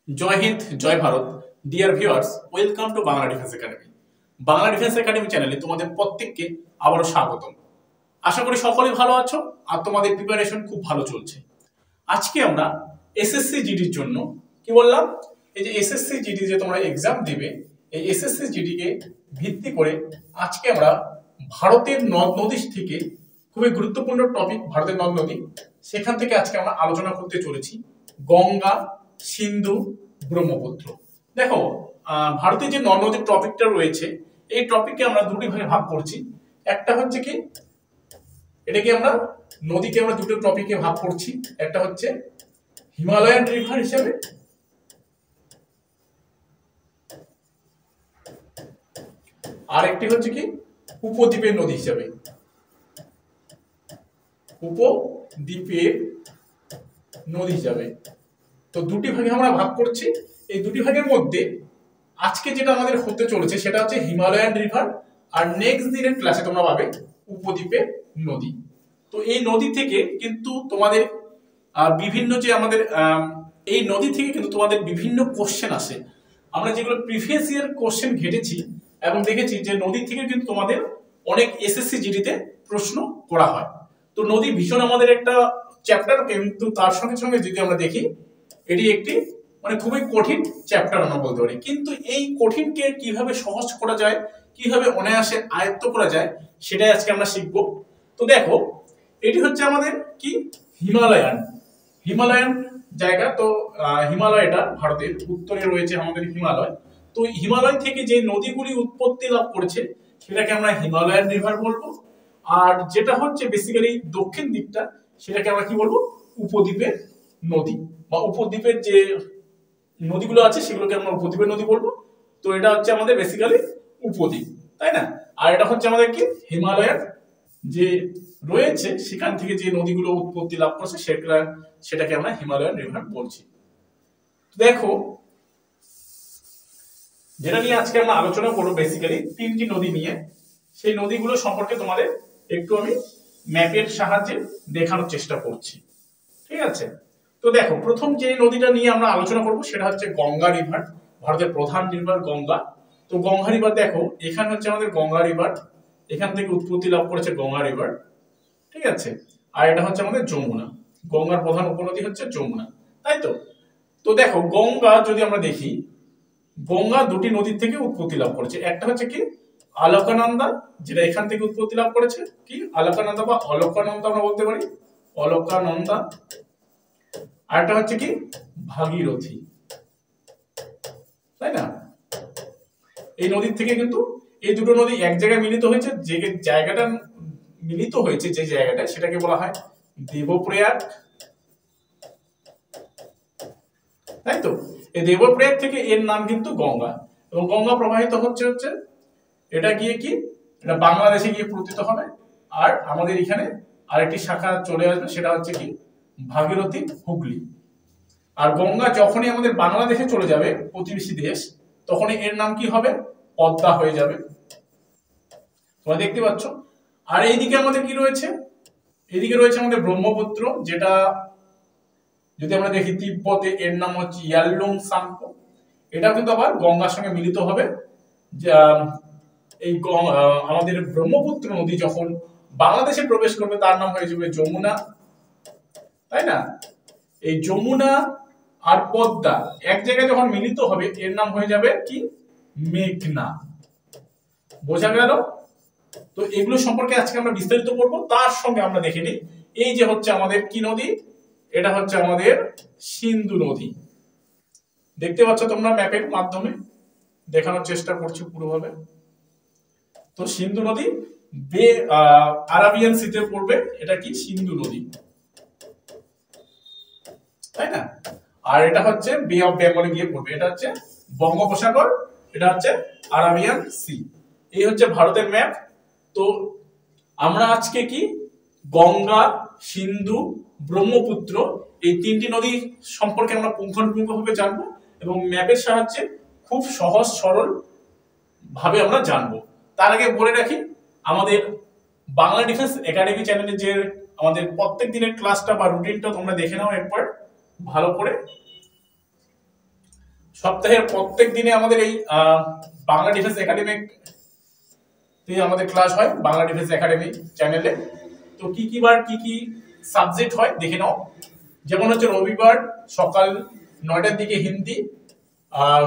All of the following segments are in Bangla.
जय हिंद जय Bharat dear viewers welcome to Bangla defence academy. Bangla defence academy চ্যানেলে তোমাদের প্রত্যেককে আবারো স্বাগতম। আশা করি সকলেই ভালো আছো আর তোমাদের প্রিপারেশন খুব ভালো চলছে। আজকে আমরা এসএসসি জিডির জন্য কি বললাম, এই যে এসএসসি জিডি যে তোমরা एग्जाम দিবে, এই এসএসসি জিডি কে ভিত্তি করে আজকে আমরা ভারতের নদ নদী থেকে খুবই গুরুত্বপূর্ণ টপিক ভারতের নদ নদী, সেখান থেকে আজকে আমরা আলোচনা করতে চলেছি গঙ্গা, সিন্ধু, ব্রহ্মপুত্র। দেখো ভারতের যে নদ নদীর টপিকটা রয়েছে, এই টপিককে আমরা দুটি ভাগে ভাগ করছি। একটা হচ্ছে কি, এটাকে আমরা নদীকে আমরা দুটো টপিকে ভাগ করছি। একটা হচ্ছে হিমালয়ান রিভার হিসেবে, আর একটি হচ্ছে কি উপদ্বীপের নদী হিসেবে। উপদ্বীপের নদী হিসাবে তো দুটি ভাগে আমরা ভাগ করছি। এই দুটি ভাগের মধ্যে আজকে যেটা আমাদের হতে চলেছে সেটা হচ্ছে হিমালয়ান রিভার, আর নেক্সট দিনের ক্লাসে তোমরা পাবে উপদ্বীপের নদী। তো এই নদী থেকে কিন্তু তোমাদের বিভিন্ন যে আমাদের এই নদী থেকে কিন্তু তোমাদের বিভিন্ন কোশ্চেন আসে। আমরা যেগুলো প্রিভিয়াস ইয়ার কোশ্চেন ঘেটেছি এবং দেখেছি যে নদী থেকে কিন্তু তোমাদের অনেক এসএসসি জিডিতে প্রশ্ন করা হয়। তো নদী ভীষণ আমাদের একটা চ্যাপ্টার, কিন্তু তার সঙ্গে সঙ্গে যদি আমরা দেখি এটি একটি মানে খুবই কঠিন চ্যাপ্টার আমরা বলতে পারি। কিন্তু এই কঠিনকে কিভাবে সহজ করা যায়, কিভাবে অনায়াসে আয়ত্ত করা যায়, সেটাই আজকে আমরা শিখব। তো দেখো, এটি হচ্ছে আমাদের কি হিমালয়ান জায়গা। তো হিমালয়টা ভারতের উত্তরে রয়েছে আমাদের হিমালয়। তো হিমালয় থেকে যে নদীগুলি উৎপত্তি লাভ করেছে সেটাকে আমরা হিমালয়ান রিভার বলবো, আর যেটা হচ্ছে বেসিক্যালি দক্ষিণ দিকটা সেটাকে আমরা কি বলবো, উপদ্বীপের নদী বা উপদ্বীপের যে নদীগুলো আছে সেগুলোকে আমরা উপদ্বীপের নদী বলবো। তো এটা হচ্ছে আমাদের বেসিক্যালি উপদ্বীপ, তাই না? আর এটা হচ্ছে আমাদের কি হিমালয়ের যে রয়েছে সেখান থেকে যে নদীগুলো উৎপত্তি লাভ করছে সেটাকে আমরা হিমালয়ান রিভার বলছি। দেখো, যেটা নিয়ে আজকে আমরা আলোচনা করব বেসিক্যালি তিনটি নদী নিয়ে। সেই নদীগুলো সম্পর্কে তোমাদের একটু আমি ম্যাপের সাহায্যে দেখানোর চেষ্টা করছি, ঠিক আছে? তো দেখো, প্রথম যে নদীটা নিয়ে আমরা আলোচনা করব সেটা হচ্ছে গঙ্গা রিভার, ভারতের প্রধান রিভার গঙ্গা। তো গঙ্গা রিভার দেখো, এখানে হচ্ছে আমাদের গঙ্গা রিভার, এখান থেকে উৎপত্তি লাভ করেছে গঙ্গা রিভার, ঠিক আছে? আর এটা হচ্ছে আমাদের যমুনা, গঙ্গার প্রধান উপনদী হচ্ছে যমুনা, তাই তো? তো দেখো, গঙ্গা যদি আমরা দেখি, গঙ্গা দুটি নদীর থেকে উৎপত্তি লাভ করেছে। একটা হচ্ছে কি অলকানন্দা, যেটা এখান থেকে উৎপত্তি লাভ করেছে, কি অলকানন্দা বা অলকানন্দা আমরা বলতে পারি, অলকানন্দা। আর একটা হচ্ছে কি ভাগীরথী, তাই না? এই নদীর থেকে কিন্তু এই দুটো নদী এক জায়গায় মিলিত হয়েছে। যে জায়গাটা মিলিত হয়েছে, যে জায়গাটা, সেটাকে বলা হয় দেবপ্রয়াগ, তাই তো? এই দেবপ্রয়াগ থেকে এর নাম কিন্তু গঙ্গা, এবং গঙ্গা প্রবাহিত হচ্ছে এটা গিয়ে কি, এটা বাংলাদেশে গিয়ে পতিত হবে। আর আমাদের এখানে আরেকটি শাখা চলে আসবে, সেটা হচ্ছে কি ভাগীরথী, হুগলি। আর গঙ্গা যখনই আমাদের বাংলাদেশে চলে যাবে, প্রতিবেশী দেশ, তখনই এর নাম কি হবে, পদ্মা হয়ে যাবে। তোমরা দেখতে পাচ্ছ। আর এইদিকে আমাদের কি রয়েছে, এইদিকে রয়েছে আমাদের ব্রহ্মপুত্র, যেটা যদি আমরা দেখি তিব্বতে এর নাম হচ্ছে ইয়ারলুং সাংপো। এটা কিন্তু আবার গঙ্গার সঙ্গে মিলিত হবে। এই আমাদের ব্রহ্মপুত্র নদী যখন বাংলাদেশে প্রবেশ করবে তার নাম হয়ে যাবে যমুনা, তাই না? এই যমুনা আর পদ্মা এক জায়গায় যখন মিলিত হবে এর নাম হয়ে যাবে কি মেঘনা। বোঝা গেল? তো এগুলো সম্পর্কে আজকে আমরা বিস্তারিত করব। তার সঙ্গে আমরা দেখে নিই, এই যে হচ্ছে আমাদের কি নদী, এটা হচ্ছে আমাদের সিন্ধু নদী। দেখতে পাচ্ছ তোমরা ম্যাপের মাধ্যমে দেখানোর চেষ্টা করছি পুরোভাবে। তো সিন্ধু নদী আরাবিয়ান সিতে পড়বে, এটা কি সিন্ধু নদী, তাই না? আর এটা হচ্ছে বে অফ বেঙ্গলে গিয়ে পড়বে, এটা হচ্ছে বঙ্গোপসাগর, এটা হচ্ছে আরাবিয়ান সি। এই হচ্ছে ভারতের ম্যাপ। তো আমরা আজকে কি গঙ্গা, সিন্ধু, ব্রহ্মপুত্র এই তিনটি নদী সম্পর্কে আমরা পুঙ্খানুপুঙ্খভাবে জানবো, এবং ম্যাপের সাহায্যে খুব সহজ সরল ভাবে আমরা জানবো। তার আগে বলে রাখি, আমাদের বাংলা ডিফেন্স একাডেমি চ্যানেলে যে আমাদের প্রত্যেক দিনের ক্লাসটা বা রুটিনটা তোমরা দেখে নাও একবার ভালো করে। সপ্তাহের প্রত্যেক দিনে আমাদের এই বাংলা ডিফেন্স একাডেমি আমাদের ক্লাস হয় বাংলা ডিফেন্স একাডেমি চ্যানেলে। তো কি কি বার কি কি সাবজেক্ট হয় দেখে নাও। যেমন হচ্ছে রবিবার সকাল 9টার দিকে হিন্দি, আর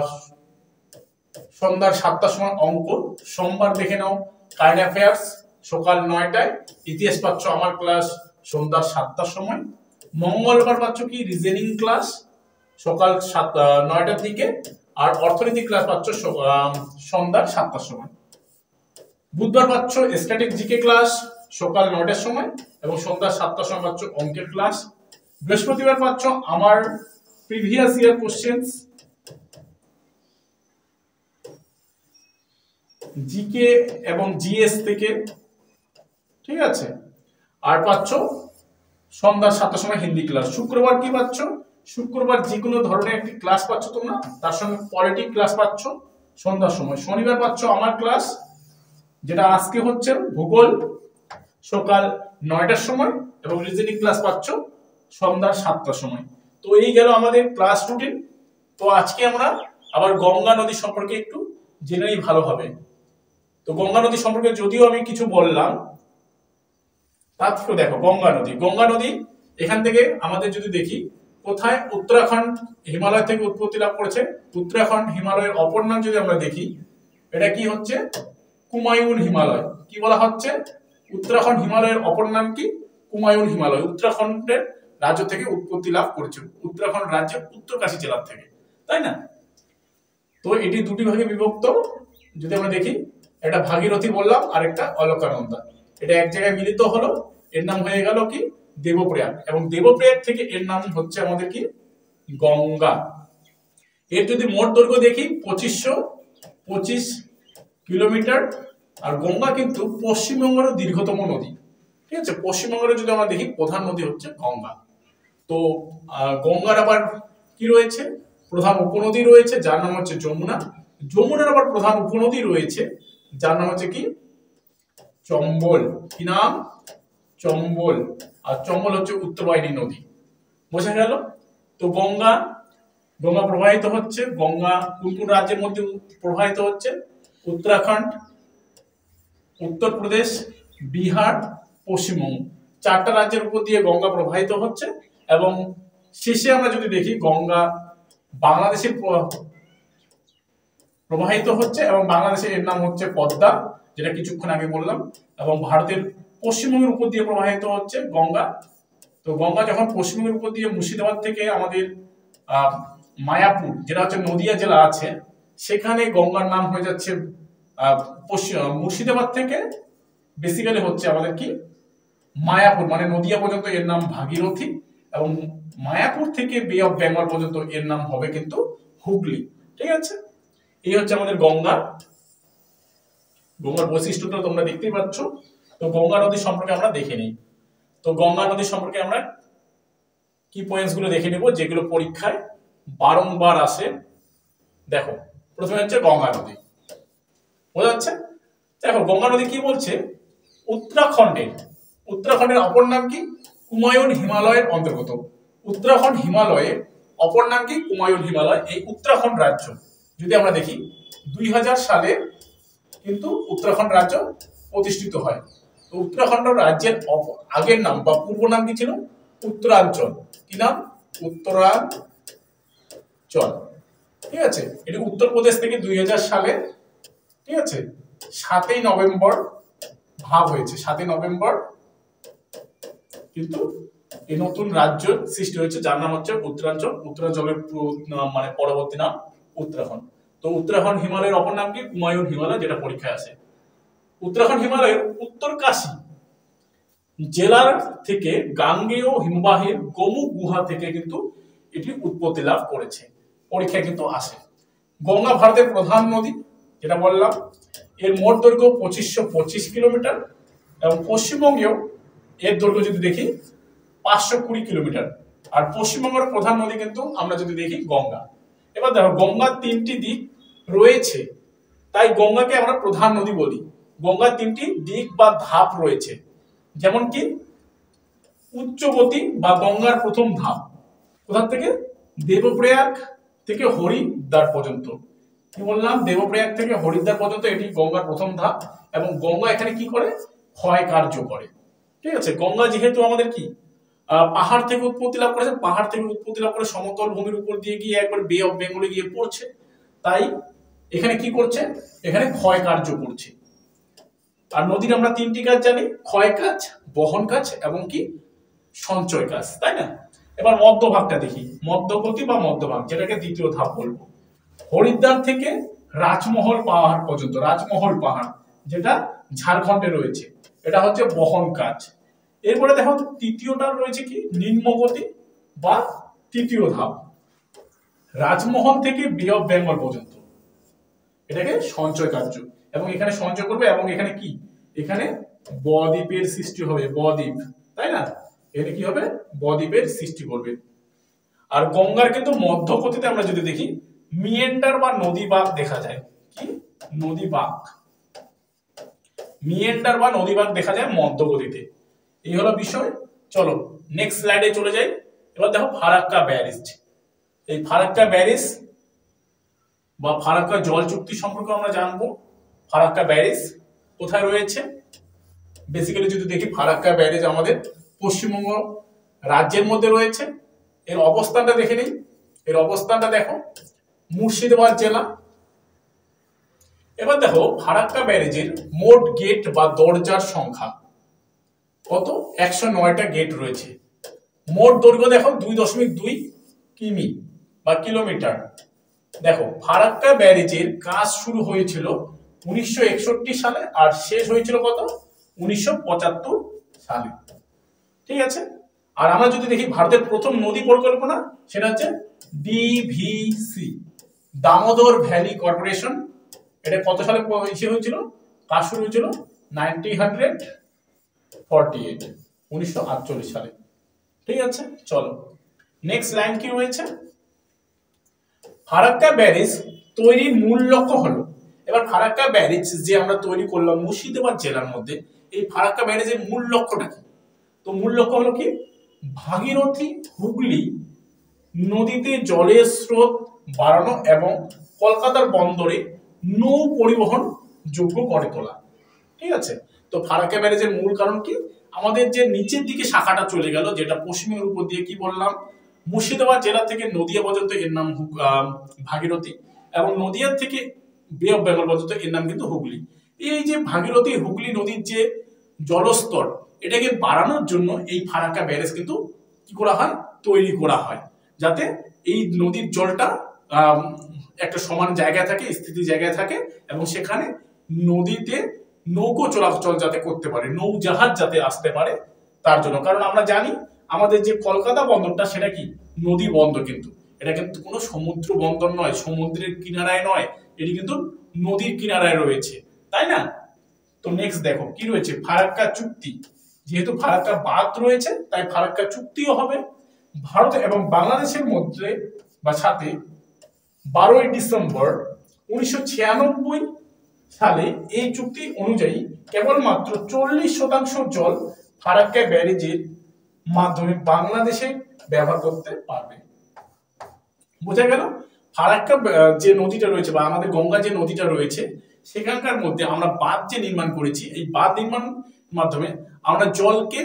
সন্ধ্যা 7টার সময় অঙ্ক। সোমবার দেখে নাও কারেন্ট অ্যাফেয়ার্স সকাল 9টায়। ইতিহাস পাচ্ছ আমার ক্লাস সন্ধ্যা 7টার সময়। মঙ্গলবার পাচ্ছ কি রিজনিং ক্লাস সকাল 9টার দিকে, আর অর্থনীতি ক্লাস পাচ্ছ সন্ধ্যা 7টার সময়। বুধবার পাচ্ছ স্ট্যাটিক জিকে ক্লাস সকাল 9টার সময় এবং সন্ধ্যা 7টার সময় পাচ্ছ অঙ্কের ক্লাস। বৃহস্পতিবার পাচ্ছ আমার প্রিভিয়াস ইয়ার কোশ্চেন্স জিকে এবং জিএস থেকে, ঠিক আছে। আর পাচ্ছ সন্ধ্যা 7টার সময় হিন্দি ক্লাস। শুক্রবার কি পাচ্ছ? শুক্রবার যে কোনো ধরনের একটি ক্লাস পাচ্ছ তোমরা, তার সঙ্গে পলিটিক ক্লাস পাচ্ছ সন্ধ্যার সময়। শনিবার পাচ্ছ আমার ক্লাস, যেটা আজকে হচ্ছে ভূগোল সকাল 9টার সময়, এবং রিজনিং ক্লাস পাচ্ছ সন্ধ্যা 7টার সময়। তো এই গেল আমাদের ক্লাস রুটিন। তো আজকে আমরা আবার গঙ্গা নদী সম্পর্কে একটু জেনে নিই ভালোভাবে। তো গঙ্গা নদী সম্পর্কে যদিও আমি কিছু বললাম, তার থেকে দেখো গঙ্গা নদী এখান থেকে আমাদের যদি দেখি কোথায়, উত্তরাখণ্ড হিমালয় থেকে উৎপত্তি লাভ করেছে। উত্তরাখণ্ড হিমালয়ের অপর নাম যদি আমরা দেখি, এটা কি হচ্ছে কুমায়ুন হিমালয়। কি বলা হচ্ছে? উত্তরাখণ্ড হিমালয়ের অপর নাম কি? কুমায়ুন হিমালয়। উত্তরাখণ্ডের রাজ্য থেকে উৎপত্তি লাভ করেছে, উত্তরাখণ্ড রাজ্যের উত্তরকাশী জেলার থেকে, তাই না? তো এটি দুটি ভাগে বিভক্ত। যদি আমরা দেখি, একটা ভাগীরথী বললাম আর একটা অলকানন্দা, এটা এক জায়গায় মিলিত হলো, এর নাম হয়ে গেল কি দেবপ্রয়াগ, এবং দেবপ্রয়াগ থেকে এর নাম হচ্ছে আমাদের কি গঙ্গা। এর যদি মোট দৈর্ঘ্য দেখি 2525 কিলোমিটার। আর গঙ্গা কিন্তু পশ্চিমবঙ্গের দীর্ঘতম নদী, ঠিক আছে। পশ্চিমবঙ্গের যদি আমরা দেখি প্রধান নদী হচ্ছে গঙ্গা। তো গঙ্গার আবার কি রয়েছে? প্রধান উপনদী রয়েছে যার নাম হচ্ছে যমুনা। যমুনার আবার প্রধান উপনদী রয়েছে যার নাম হচ্ছে কি চম্বল। কি নাম? চম্বল। আর চম্বল হচ্ছে উত্তরবাহিনী নদী। বোঝা গেল? তো গঙ্গা প্রবাহিত হচ্ছে। গঙ্গা কোন কোন রাজ্যের মধ্যে প্রবাহিত হচ্ছে? উত্তরাখণ্ড, উত্তরপ্রদেশ, বিহার, পশ্চিমবঙ্গ, 4টা রাজ্যের উপর দিয়ে গঙ্গা প্রবাহিত হচ্ছে। এবং শেষে আমরা যদি দেখি, গঙ্গা বাংলাদেশে প্রবাহিত হচ্ছে, এবং বাংলাদেশে এর নাম হচ্ছে পদ্মা, যেটা কিছুক্ষণ আগে বললাম। এবং ভারতের পশ্চিমবঙ্গের উপর দিয়ে প্রবাহিত হচ্ছে গঙ্গা। তো গঙ্গা যখন পশ্চিমবঙ্গের উপর দিয়ে মুর্শিদাবাদ থেকে আমাদের মায়াপুর, যেটা হচ্ছে নদিয়া জেলা আছে, সেখানে গঙ্গার নাম হয়ে যাচ্ছে মুর্শিদাবাদ থেকে বেসিক্যালি হচ্ছে আমাদের কি মায়াপুর, মানে নদিয়া পর্যন্ত এর নাম ভাগীরথী, এবং মায়াপুর থেকে বে অফ বেঙ্গল পর্যন্ত এর নাম হবে কিন্তু হুগলি, ঠিক আছে। এই হচ্ছে আমাদের গঙ্গার বৈশিষ্ট্যটা তোমরা দেখতেই পাচ্ছ। তো গঙ্গা নদী সম্পর্কে আমরা দেখে নিই। তো গঙ্গা নদী সম্পর্কে আমরা কি পয়েন্টস গুলো দেখে নেব, যেগুলো পরীক্ষায় বারংবার আসে। দেখো, প্রথমে হচ্ছে গঙ্গা নদী, বোঝা যাচ্ছে? দেখো গঙ্গা নদী কি বলছে, উত্তরাখণ্ডের অপর নাম কি? কুমায়ুন হিমালয়ের অন্তর্গত। উত্তরাখণ্ড হিমালয়ের অপর নাম কি? কুমায়ুন হিমালয়। এই উত্তরাখণ্ড রাজ্য যদি আমরা দেখি 2000 সালে কিন্তু উত্তরাখণ্ড রাজ্য প্রতিষ্ঠিত হয়। তো উত্তরাখণ্ড রাজ্যের আগের নাম বা পূর্ব নাম কি ছিল? উত্তরাঞ্চল। কি নাম? উত্তরাঞ্চল, ঠিক আছে। এটি উত্তরপ্রদেশ থেকে 2000 সালে, ঠিক আছে, 7ই নভেম্বর ভাগ হয়েছে। 7ই নভেম্বর কিন্তু এই নতুন রাজ্য সৃষ্টি হয়েছে, যার নাম হচ্ছে উত্তরাঞ্চল। উত্তরাঞ্চলের মানে পরবর্তী নাম উত্তরাখণ্ড। তো উত্তরাখণ্ড হিমালয়ের অপর নাম কি? কুমায়ুন হিমালয়, যেটা পরীক্ষায় আসে। উত্তরাখণ্ড হিমালয়ের উত্তরকাশী জেলার থেকে গাঙ্গেয় হিমবাহের গোমুখ গুহা থেকে কিন্তু এটি উৎপত্তি লাভ করেছে, পরীক্ষায় কিন্তু আসে। গঙ্গা ভারতের প্রধান নদী, যেটা বললাম। এর মোট দৈর্ঘ্য 2525 কিলোমিটার, এবং পশ্চিমবঙ্গেও এর দৈর্ঘ্য যদি দেখি 520 কিলোমিটার। আর পশ্চিমবঙ্গের প্রধান নদী কিন্তু আমরা যদি দেখি গঙ্গা। এবার দেখো, গঙ্গার 3টি দিক রয়েছে, তাই গঙ্গাকে আমরা প্রধান নদী বলি। গঙ্গার 3টি দিক বা ধাপ রয়েছে, যেমন কি উচ্চগতি বা গঙ্গার প্রথম ধাপ কোথা থেকে? দেবপ্রয়াগ থেকে হরিদ্বার পর্যন্ত। কি বললাম, দেবপ্রয়াগ থেকে হরিদ্বার পর্যন্ত এটি গঙ্গার প্রথম ধাপ, এবং গঙ্গা এখানে কি করে, ক্ষয় কার্য করে। ঠিক আছে, গঙ্গা যেহেতু আমাদের কি পাহাড় থেকে উৎপত্তি লাভ করেছে, পাহাড় থেকে উৎপত্তি লাভ করে সমতল ভূমির উপর দিয়ে গিয়ে একবার বে অফ বেঙ্গলে গিয়ে পড়ছে, তাই এখানে কি করছে, এখানে ক্ষয় কার্য করছে। আর নদীর আমরা তিনটি কাজ জানি, ক্ষয় কাজ, বহন কাজ এবং কি সঞ্চয় কাজ, তাই না? এবার মধ্যভাগটা দেখি, মধ্যগতি বা মধ্যভাগ, যেটাকে দ্বিতীয় ধাপ বলবো। হরিদ্বার থেকে রাজমহল পাহাড় পর্যন্ত, রাজমহল পাহাড় যেটা ঝাড়খণ্ডে রয়েছে, এটা হচ্ছে বহন কাজ। এরপরে দেখো তৃতীয়টা রয়েছে কি, নিম্নগতি বা তৃতীয় ধাপ, রাজমহল থেকে বে অফ বেঙ্গল পর্যন্ত, এটাকে সঞ্চয় কার্য। এবং এখানে সঞ্চয় করবে, এবং এখানে কি, এখানে বদ্বীপের সৃষ্টি হবে, বদ্বীপ, তাই না? এখানে কি হবে, বদ্বীপের সৃষ্টি করবে। আর গঙ্গার কিন্তু মধ্যগতিতে আমরা যদি দেখি, মিয়েন্ডার বা নদী বাঁক দেখা যায়। কি, নদী বাঁক, মিয়েন্ডার বা নদী বাঁক দেখা যায় মধ্যগতিতে। এই হলো বিষয়। চলো নেক্সট স্লাইডে চলে যাই। এবার দেখো ফারাক্কা ব্যারেজ। এই ফারাক্কা ব্যারেজ বা ফারাক্কা জল চুক্তি সম্পর্কে আমরা জানবো। ফারাক্কা ব্যারেজ কোথায় রয়েছে? বেসিক্যালি যদি দেখি, ফারাক্কা ব্যারেজ আমাদের পশ্চিমবঙ্গ রাজ্যের মধ্যে রয়েছে। এর অবস্থানটা দেখে নিই। এর অবস্থানটা দেখো, মুর্শিদাবাদ জেলা। এবার দেখো ফারাক্কা ব্যারেজের মোট গেট বা দরজার সংখ্যা কত? 109টা গেট রয়েছে। মোট দৈর্ঘ্য দেখো 2.2 কিমি বা কিলোমিটার। দেখো ফারাক্কা ব্যারেজের কাজ শুরু হয়েছিল 1961 সালে, আর শেষ হয়েছিল কত? 1975 সালে। ঠিক আছে। আর আমরা যদি দেখি ভারতের প্রথম নদী পরিকল্পনা, সেটা হচ্ছে ডিভিসি, দামোদর ভ্যালি কর্পোরেশন। এটা কত সালে ইসে হয়েছিল, কাজ শুরু হয়েছিল 1948 সালে। ঠিক আছে, চলো নেক্সট লাইন কি রয়েছে। ফারাক্কা ব্যারেজ তৈরির মূল লক্ষ্য হলো, এবার ফারাক্কা ব্যারেজ যে আমরা তৈরি করলাম মুর্শিদাবাদ জেলার মধ্যে, এই ফারাক্কা ব্যারেজের মূল লক্ষ্যটা কি? তো মূল লক্ষ্য হলো কি, ভাগীরথী হুগলি নদীতে জলের স্রোত বাড়ানো এবং কলকাতার বন্দরে নৌ পরিবহন যোগ্য করে তোলা। ঠিক আছে। তো ফারাক্কা ব্যারেজের মূল কারণ কি, আমাদের যে নিচের দিকে শাখাটা চলে গেল, যেটা পশ্চিমের উপর দিয়ে, কি বললাম, মুর্শিদাবাদ জেলা থেকে নদিয়া পর্যন্ত এর নাম ভাগীরথী, এবং নদিয়া থেকে বে অফ বেঙ্গল পর্যন্ত এর নাম কিন্তু হুগলি। এই যে ভাগীরথী হুগলি নদীর যে জলস্তর, এটাকে বাড়ানোর জন্য এই ফারাক্কা ব্যারেজ কিন্তু কি করা হয়, তৈরি করা হয়, যাতে এই নদীর জলটা একটা সমান জায়গায় থাকে, স্থিতি জায়গায় থাকে, এবং সেখানে নদীতে নৌকো চলাচল যাতে করতে পারে, নৌজাহাজ যাতে আসতে পারে, তার জন্য। কারণ আমরা জানি আমাদের যে কলকাতা বন্দরটা, সেটা কি নদী বন্দর, কিন্তু এটা কিন্তু কোনো সমুদ্র বন্দর নয়, সমুদ্রের কিনারায় নয়, এটি কিন্তু নদীর কিনারায় রয়েছে, তাই না? তো নেক্সট দেখো কি রয়েছে, ফারাক্কা চুক্তি। যেহেতু ফারাক্কা বাঁধ রয়েছে, তাই ফারাক্কা চুক্তিও হবে। ভারত এবং বাংলাদেশের মধ্যে বা সাথে 12ই ডিসেম্বর 1996 সালে এই চুক্তি অনুযায়ী কেবলমাত্র 40% জল ফারাক্কা ব্যারেজের মাধ্যমে বাংলাদেশে ব্যবহার করতে পারবে। বোঝা গেল? ফারাক্কা যে নদীটা রয়েছে বা আমাদের গঙ্গা যে নদীটা রয়েছে, সেখানকার মধ্যে আমরা বাঁধ যে নির্মাণ করেছি, এই বাঁধ নির্মাণ মাধ্যমে আমরা জলকে,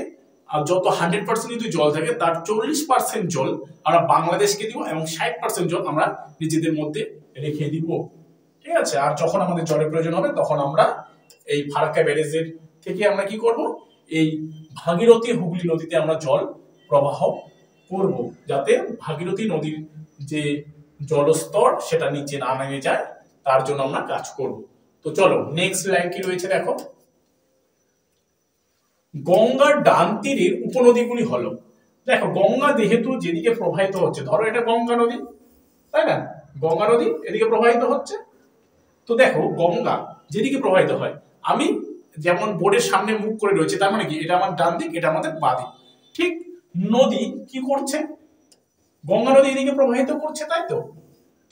যত 100% যদি জল থাকে, তার 40% জল আমরা বাংলাদেশকে দিব, এবং 60% জল আমরা নিজেদের মধ্যে রেখে দিব। ঠিক আছে। আর যখন আমাদের জলের প্রয়োজন হবে, তখন আমরা এই ফারাক্কা ব্যারেজের থেকে আমরা কি করব, এই ভাগীরথী হুগলি নদীতে আমরা জল প্রবাহ করব, যাতে ভাগীরথী নদীর যে জলস্তর সেটা নিচে না নেমে যায়, তার জন্য আমরা কাজ করব। তো চলো নেক্সট লাইন কি রয়েছে দেখো। গঙ্গার ডান তীরের উপনদীগুলি হলো, দেখো গঙ্গা যেহেতু যেদিকে প্রবাহিত হচ্ছে, ধরো এটা গঙ্গা নদী, তাই না? গঙ্গা নদী এদিকে প্রবাহিত হচ্ছে। তো দেখো গঙ্গা যেদিকে প্রবাহিত হয়, আমি যেমন বোর্ডের সামনে মুখ করে রয়েছে, তার মানে কি, এটা আমার ডান দিক, এটা আমাদের বাঁ দিক। ঠিক নদী কি করছে, গঙ্গা নদী এদিকে প্রবাহিত করছে, তাই তো?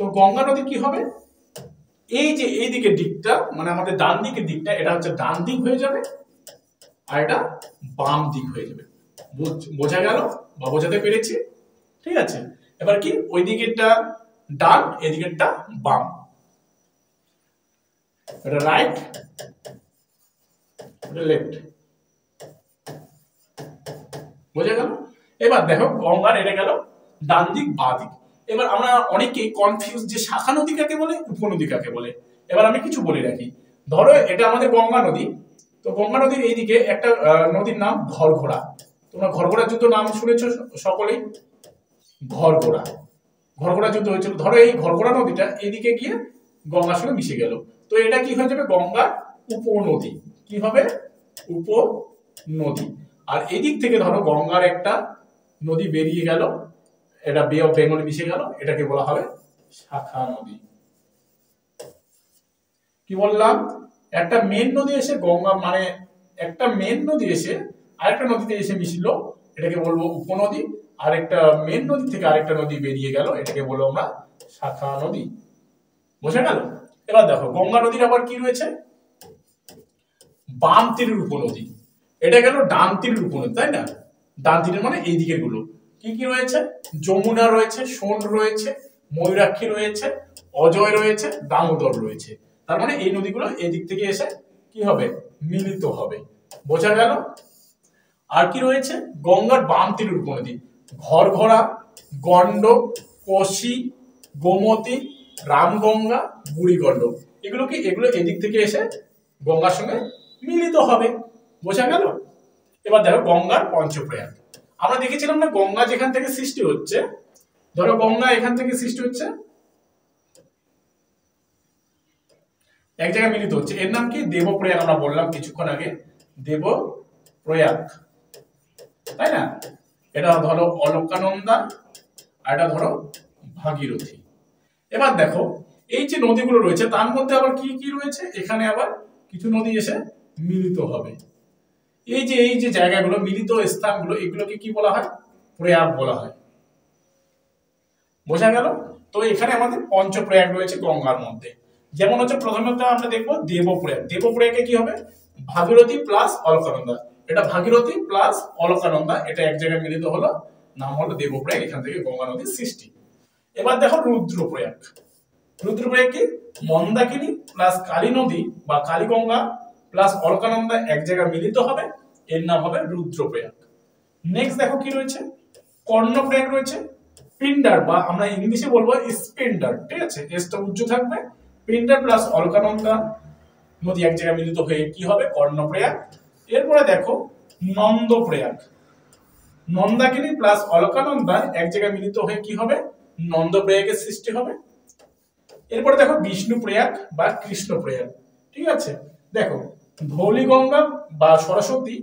তো গঙ্গা নদী কি হবে, এই যে এই দিকের দিকটা, মানে আমাদের ডান দিকের দিকটা, এটা হচ্ছে ডান দিক হয়ে যাবে, আর এটা বাম দিক হয়ে যাবে। বোঝা গেল বা বোঝাতে পেরেছি? ঠিক আছে। এবার কি, ওই দিকেরটা ডান, এদিকেরটা বাম, এটা রাইট, এটা লেফট। বোঝা গেল? এবার দেখো গঙ্গার এটা গেল ডান দিক বাঁ দিক। এবার আমরা অনেকেই কনফিউজ যে শাখা নদী কাকে বলে, উপনদী কাকে বলে। এবার আমি কিছু বলে রাখি। ধরো এটা আমাদের গঙ্গা নদী, তো গঙ্গা নদীর এইদিকে একটা নদীর নাম ঘরঘোড়া। তোমরা ঘরঘোড়া যুদ্ধ নাম শুনেছো সকলেই, ঘরঘোড়া, ঘরঘোড়া যুদ্ধ হয়েছিল। ধরো এই ঘরঘোড়া নদীটা এদিকে গিয়ে গঙ্গার সঙ্গে মিশে গেল, তো এটা কি হয়ে যাবে, গঙ্গার উপনদী। কি হবে, উপনদী। আর এদিক থেকে ধরো গঙ্গার একটা নদী বেরিয়ে গেল, এটা বে অফ বেঙ্গলে মিশে গেল, এটাকে বলা হবে শাখা নদী। কি বললাম, একটা মেন নদী এসে গঙ্গা মানে একটা মেন নদী এসে আরেকটা নদীতে এসে মিশলো, এটাকে বলবো উপনদী। আর একটা মেন নদী থেকে আরেকটা নদী বেরিয়ে গেল, এটাকে বলবো আমরা শাখা নদী। বোঝা গেল? এবার দেখো গঙ্গা নদীর আবার কি রয়েছে, বাম তীরের উপনদী। এটা গেল ডান তীরের উপনদী, তাই না? ডান তীরের মানে এই দিকের গুলো কি কি রয়েছে, যমুনা রয়েছে, সোন রয়েছে, ময়ূরাক্ষী রয়েছে, অজয় রয়েছে, দামোদর রয়েছে। তার মানে এই নদীগুলো এই দিক থেকে এসে কি হবে, মিলিত হবে। বোঝা গেল? আর কি রয়েছে, গঙ্গার বাম তীরের উপনদী ঘরঘোড়া, গন্ডক, কোশি, গোমতী, রামগঙ্গা, বুড়িগন্ডক। এগুলো কি, এগুলো এদিক থেকে এসে গঙ্গার সঙ্গে মিলিত হবে। বোঝা গেল? এবার দেখো গঙ্গার পঞ্চপ্রয়াগ। আমরা দেখেছিলাম না, গঙ্গা যেখান থেকে সৃষ্টি হচ্ছে, ধরো গঙ্গা এখান থেকে সৃষ্টি হচ্ছে, এক জায়গায় মিলিত হচ্ছে, এর নাম কি, দেবপ্রয়াগ। আমরা বললাম কিছুক্ষণ আগে, দেবপ্রয়াগ, তাই না? এটা ধরো অলকানন্দা, আর এটা ধরো ভাগীরথী। এবার দেখো এই যে নদীগুলো রয়েছে তার মধ্যে আবার কি কি রয়েছে, এখানে আবার কিছু নদী এসে মিলিত হবে। এই যে জায়গাগুলো, মিলিত স্থানগুলো, এগুলোকে কি বলা হয়, প্রয়াগ বলা হয়। বোঝা গেল? তো এখানে আমাদের পঞ্চপ্রয়াগ রয়েছে গঙ্গার মধ্যে। যেমন হচ্ছে প্রথমত আমরা দেখবো দেবপ্রয়াগ। দেবপ্রয়াগে কি হবে, ভাগীরথী প্লাস অলকানন্দা। এটা ভাগীরথী প্লাস অলকানন্দা, এটা এক জায়গায় মিলিত হলো, নাম হলো দেবপ্রয়াগ। এখান থেকে গঙ্গা নদীর সৃষ্টি। এবার দেখো রুদ্রপ্রয়াগ। রুদ্রপ্রয়াগ কি, মন্দাকিনী প্লাস কালী নদী বা কালীগঙ্গা প্লাস অলকানন্দা এক জায়গায় মিলিত হবে, এর নাম হবে রুদ্রপ্রয়াগ। নেক্সট দেখো কি রয়েছে, কর্ণপ্রয়াগ রয়েছে। পিন্ডার বা আমরা ইংলিশে বলবো স্পেন্ডার, ঠিক আছে, এসটা উচ্চ থাকবে। পিন্ডার প্লাস অলকানন্দা নদী এক জায়গায় মিলিত হয়ে কি হবে, কর্ণপ্রয়াগ। এরপরে দেখো নন্দপ্রয়াগ। নন্দাকিনী প্লাস অলকানন্দা এক জায়গায় মিলিত হয়ে কি হবে, নন্দপ্রয়াগের সৃষ্টি হবে। এরপরে দেখো বিষ্ণুপ্রয়াগ বা কৃষ্ণপ্রয়াগ, ঠিক আছে। দেখো ধৌলিগঙ্গা বা সরস্বতী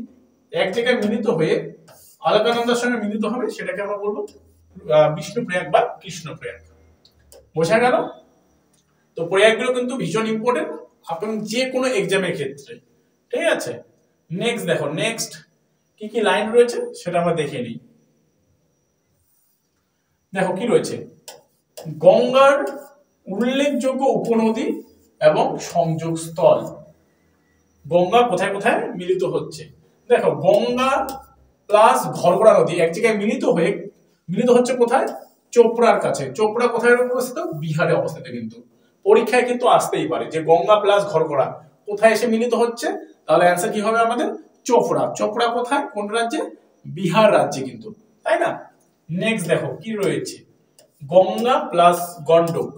এক জায়গায় মিলিত হয়ে অলকানন্দার সঙ্গে মিলিত হবে, সেটাকে আমরা বলবো বিষ্ণুপ্রয়াগ বা কৃষ্ণপ্রয়াগ। বোঝা গেল? তো প্রয়াগগুলো কিন্তু ভীষণ ইম্পর্টেন্ট আপনি যে কোনো এক্সামের ক্ষেত্রে, ঠিক আছে। নেক্সট দেখো, নেক্সট কি কি লাইন রয়েছে সেটা আমরা দেখে নিই। দেখো কি রয়েছে, গঙ্গার উল্লেখযোগ্য উপনদী এবং সংযোগ স্থল। গঙ্গা কোথায় কোথায় মিলিত হচ্ছে, দেখো গঙ্গা প্লাস ঘরঘোড়া নদী এক জায়গায় মিলিত হচ্ছে কোথায়, চোপড়ার কাছে। চোপড়া কোথায় অবস্থিত, বিহারে অবস্থিত। কিন্তু পরীক্ষায় কিন্তু আসতেই পারে যে গঙ্গা প্লাস ঘরঘোড়া কোথায় এসে মিলিত হচ্ছে, তাহলে অ্যান্সার কি হবে আমাদের, চোপড়া। চোপড়া কোথায়, কোন রাজ্যে, বিহার রাজ্যে কিন্তু, তাই না। নেক্সট দেখো কি রয়েছে, গঙ্গা প্লাস গন্ডক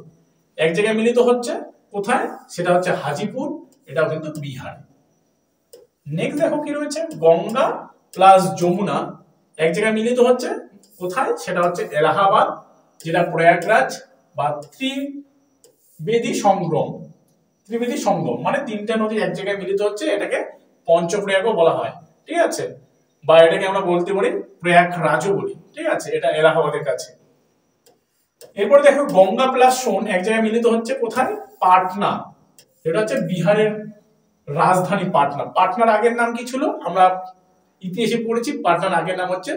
এক জায়গায় মিলিত হচ্ছে কোথায়, সেটা হচ্ছে হাজিপুর, এটাও কিন্তু বিহার। নেক্সট দেখো কি রয়েছে, গঙ্গা প্লাস যমুনা এক জায়গায় মিলিত হচ্ছে কোথায়, সেটা হচ্ছে এলাহাবাদ, যেটা প্রয়াগরাজ বা ত্রিবেদী সঙ্গম মানে তিনটা নদী এক জায়গায় মিলিত হচ্ছে, এটাকে পঞ্চপ্রয়াগও বলা হয়, ঠিক আছে। বা এটাকে আমরা বলতে পারি প্রয়াগরাজও বলি, ঠিক আছে, এটা এলাহাবাদের কাছে। এরপর দেখো গঙ্গা প্লাস সোন এক জায়গায় মিলিত হচ্ছে কোথায়, পাটনা, এটা হচ্ছে বিহারের রাজধানী পাটনা। পাটনার আগের নাম কি ছিল, আমরা ইতিহাসে পড়েছি, পাটনার আগের নাম হচ্ছে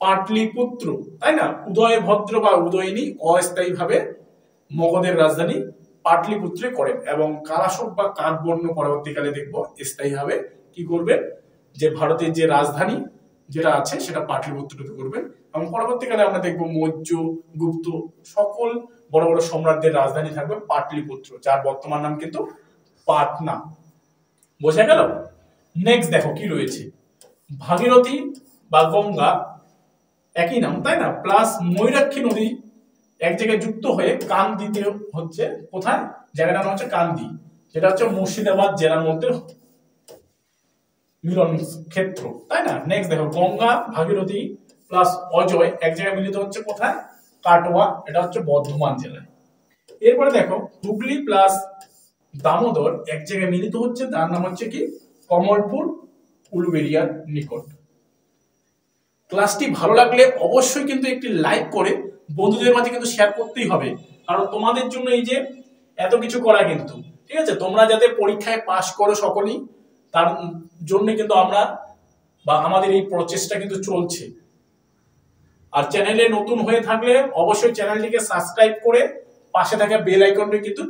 পাটলিপুত্র, তাই না। উদয়ভদ্র বা উদয়িনী অস্থায়ীভাবে মগধের রাজধানী পাটলিপুত্রে করেন, এবং কালাশোক বা কাকবর্ণ পরবর্তীকালে দেখবো স্থায়ীভাবে কি করবেন, যে ভারতের যে রাজধানী যেটা আছে সেটা পাটলিপুত্রতে করবেন, এবং পরবর্তীকালে আমরা দেখবো মৌর্য, গুপ্ত সকল বড় বড় সম্রাটদের রাজধানী থাকবে পাটলিপুত্র, যার বর্তমান নাম কিন্তু পাটনা। বোঝা গেল? নেক্সট দেখো কি রয়েছে, ভাগীরথী বা গঙ্গা একই নাম তাই না, প্লাস ময়ূরাক্ষী নদী এক জায়গায় যুক্ত হয়ে কান্দিতে হচ্ছে, কোথায় জায়গাটার নাম হচ্ছে কান্দি, যেটা হচ্ছে মুর্শিদাবাদ জেলার মধ্যে মিলন ক্ষেত্র তাই না। নেক্সট দেখো গঙ্গা ভাগীরথী প্লাস অজয় এক জায়গায় মিলিত হচ্ছে কোথায়, কাটোয়া, এটা হচ্ছে বর্ধমান জেলায়। এরপরে দেখো হুগলি প্লাস দামোদর এক জায়গায় মিলিত হচ্ছে, তার নাম হচ্ছে কি কমলপুর, উলুবেড়িয়ার নিকট। ক্লাসটি ভালো লাগলে অবশ্যই কিন্তু একটি লাইক করে বন্ধুদের মাঝে কিন্তু শেয়ার করতেই হবে, কারণ তোমাদের জন্য এই যে এত কিছু করা কিন্তু, ঠিক আছে, তোমরা যাতে পরীক্ষায় পাশ করো সকলেই, তার জন্য কিন্তু আমরা বা আমাদের এই প্রচেষ্টা কিন্তু চলছে। আর চ্যানেলে নতুন হয়ে থাকলে অবশ্যই চ্যানেলটিকে সাবস্ক্রাইব করে পাশে থাকা বেল আইকনটি কিন্তু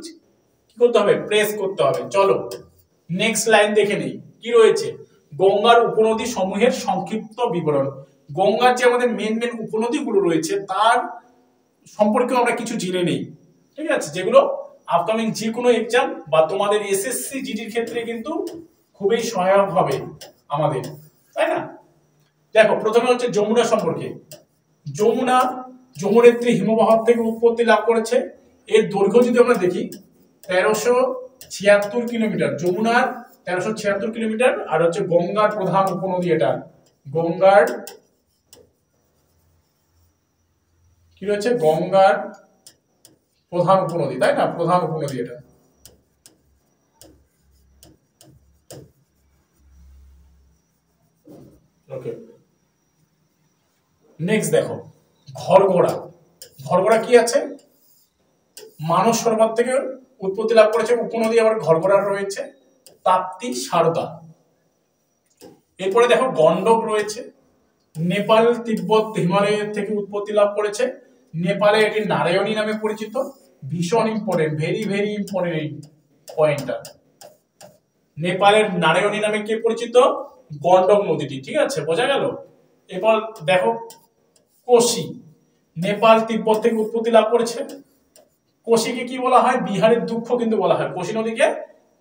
কি করতে হবে, প্রেস করতে হবে। চলো নেক্সট লাইন দেখে নেই কি রয়েছে, গঙ্গার উপনদী সমূহের সংক্ষিপ্ত বিবরণ। গঙ্গার যে আমাদের মেন উপনদীগুলো রয়েছে তার সম্পর্কে আমরা কিছু জেনে নেই, ঠিক আছে, যেগুলো আপকামিং যে কোনো এক্সাম বা তোমাদের এসএসসি জিডির ক্ষেত্রে কিন্তু খুবই সহায়ক হবে আমাদের, তাই না। দেখো প্রথমে হচ্ছে যমুনা সম্পর্কে। যমুনা যমুনেত্রী হিমবাহ থেকে উৎপত্তি লাভ করেছে। এর দৈর্ঘ্য যদি আমরা দেখি 1376 কিলোমিটার, যমুনার 1376 কিলোমিটার, আর হচ্ছে গঙ্গার প্রধান উপনদী, এটা গঙ্গার কি রয়েছে, গঙ্গার প্রধান উপনদী তাই না, প্রধান উপনদী এটা। ওকে নেক্সট দেখো ঘরগড়া। ঘরগড়া কি আছে, মানস সরোবর থেকে উৎপত্তি লাভ করেছে উপনদী, আবার ঘরগড়া রয়েছে তাপ্তি, সারদা। এরপরে দেখো গন্ডক রয়েছে, নেপাল তিব্বত হিমালয় থেকে উৎপত্তি লাভ করেছে। নেপালে এটি নারায়ণী নামে পরিচিত। ভীষণ ইম্পর্টেন্ট, ভেরি ভেরি ইম্পর্টেন্ট পয়েন্টটা। নেপালের নারায়ণী নামে কি পরিচিত, গন্ডক নদীটি, ঠিক আছে, বোঝা গেল। এবার দেখো কোশি, নেপাল তিব্বত থেকে উৎপত্তি লাভ করেছে। কোশিকে কি বলা হয়, বিহারের দুঃখ কিন্তু বলা হয়, কোশি নদীকে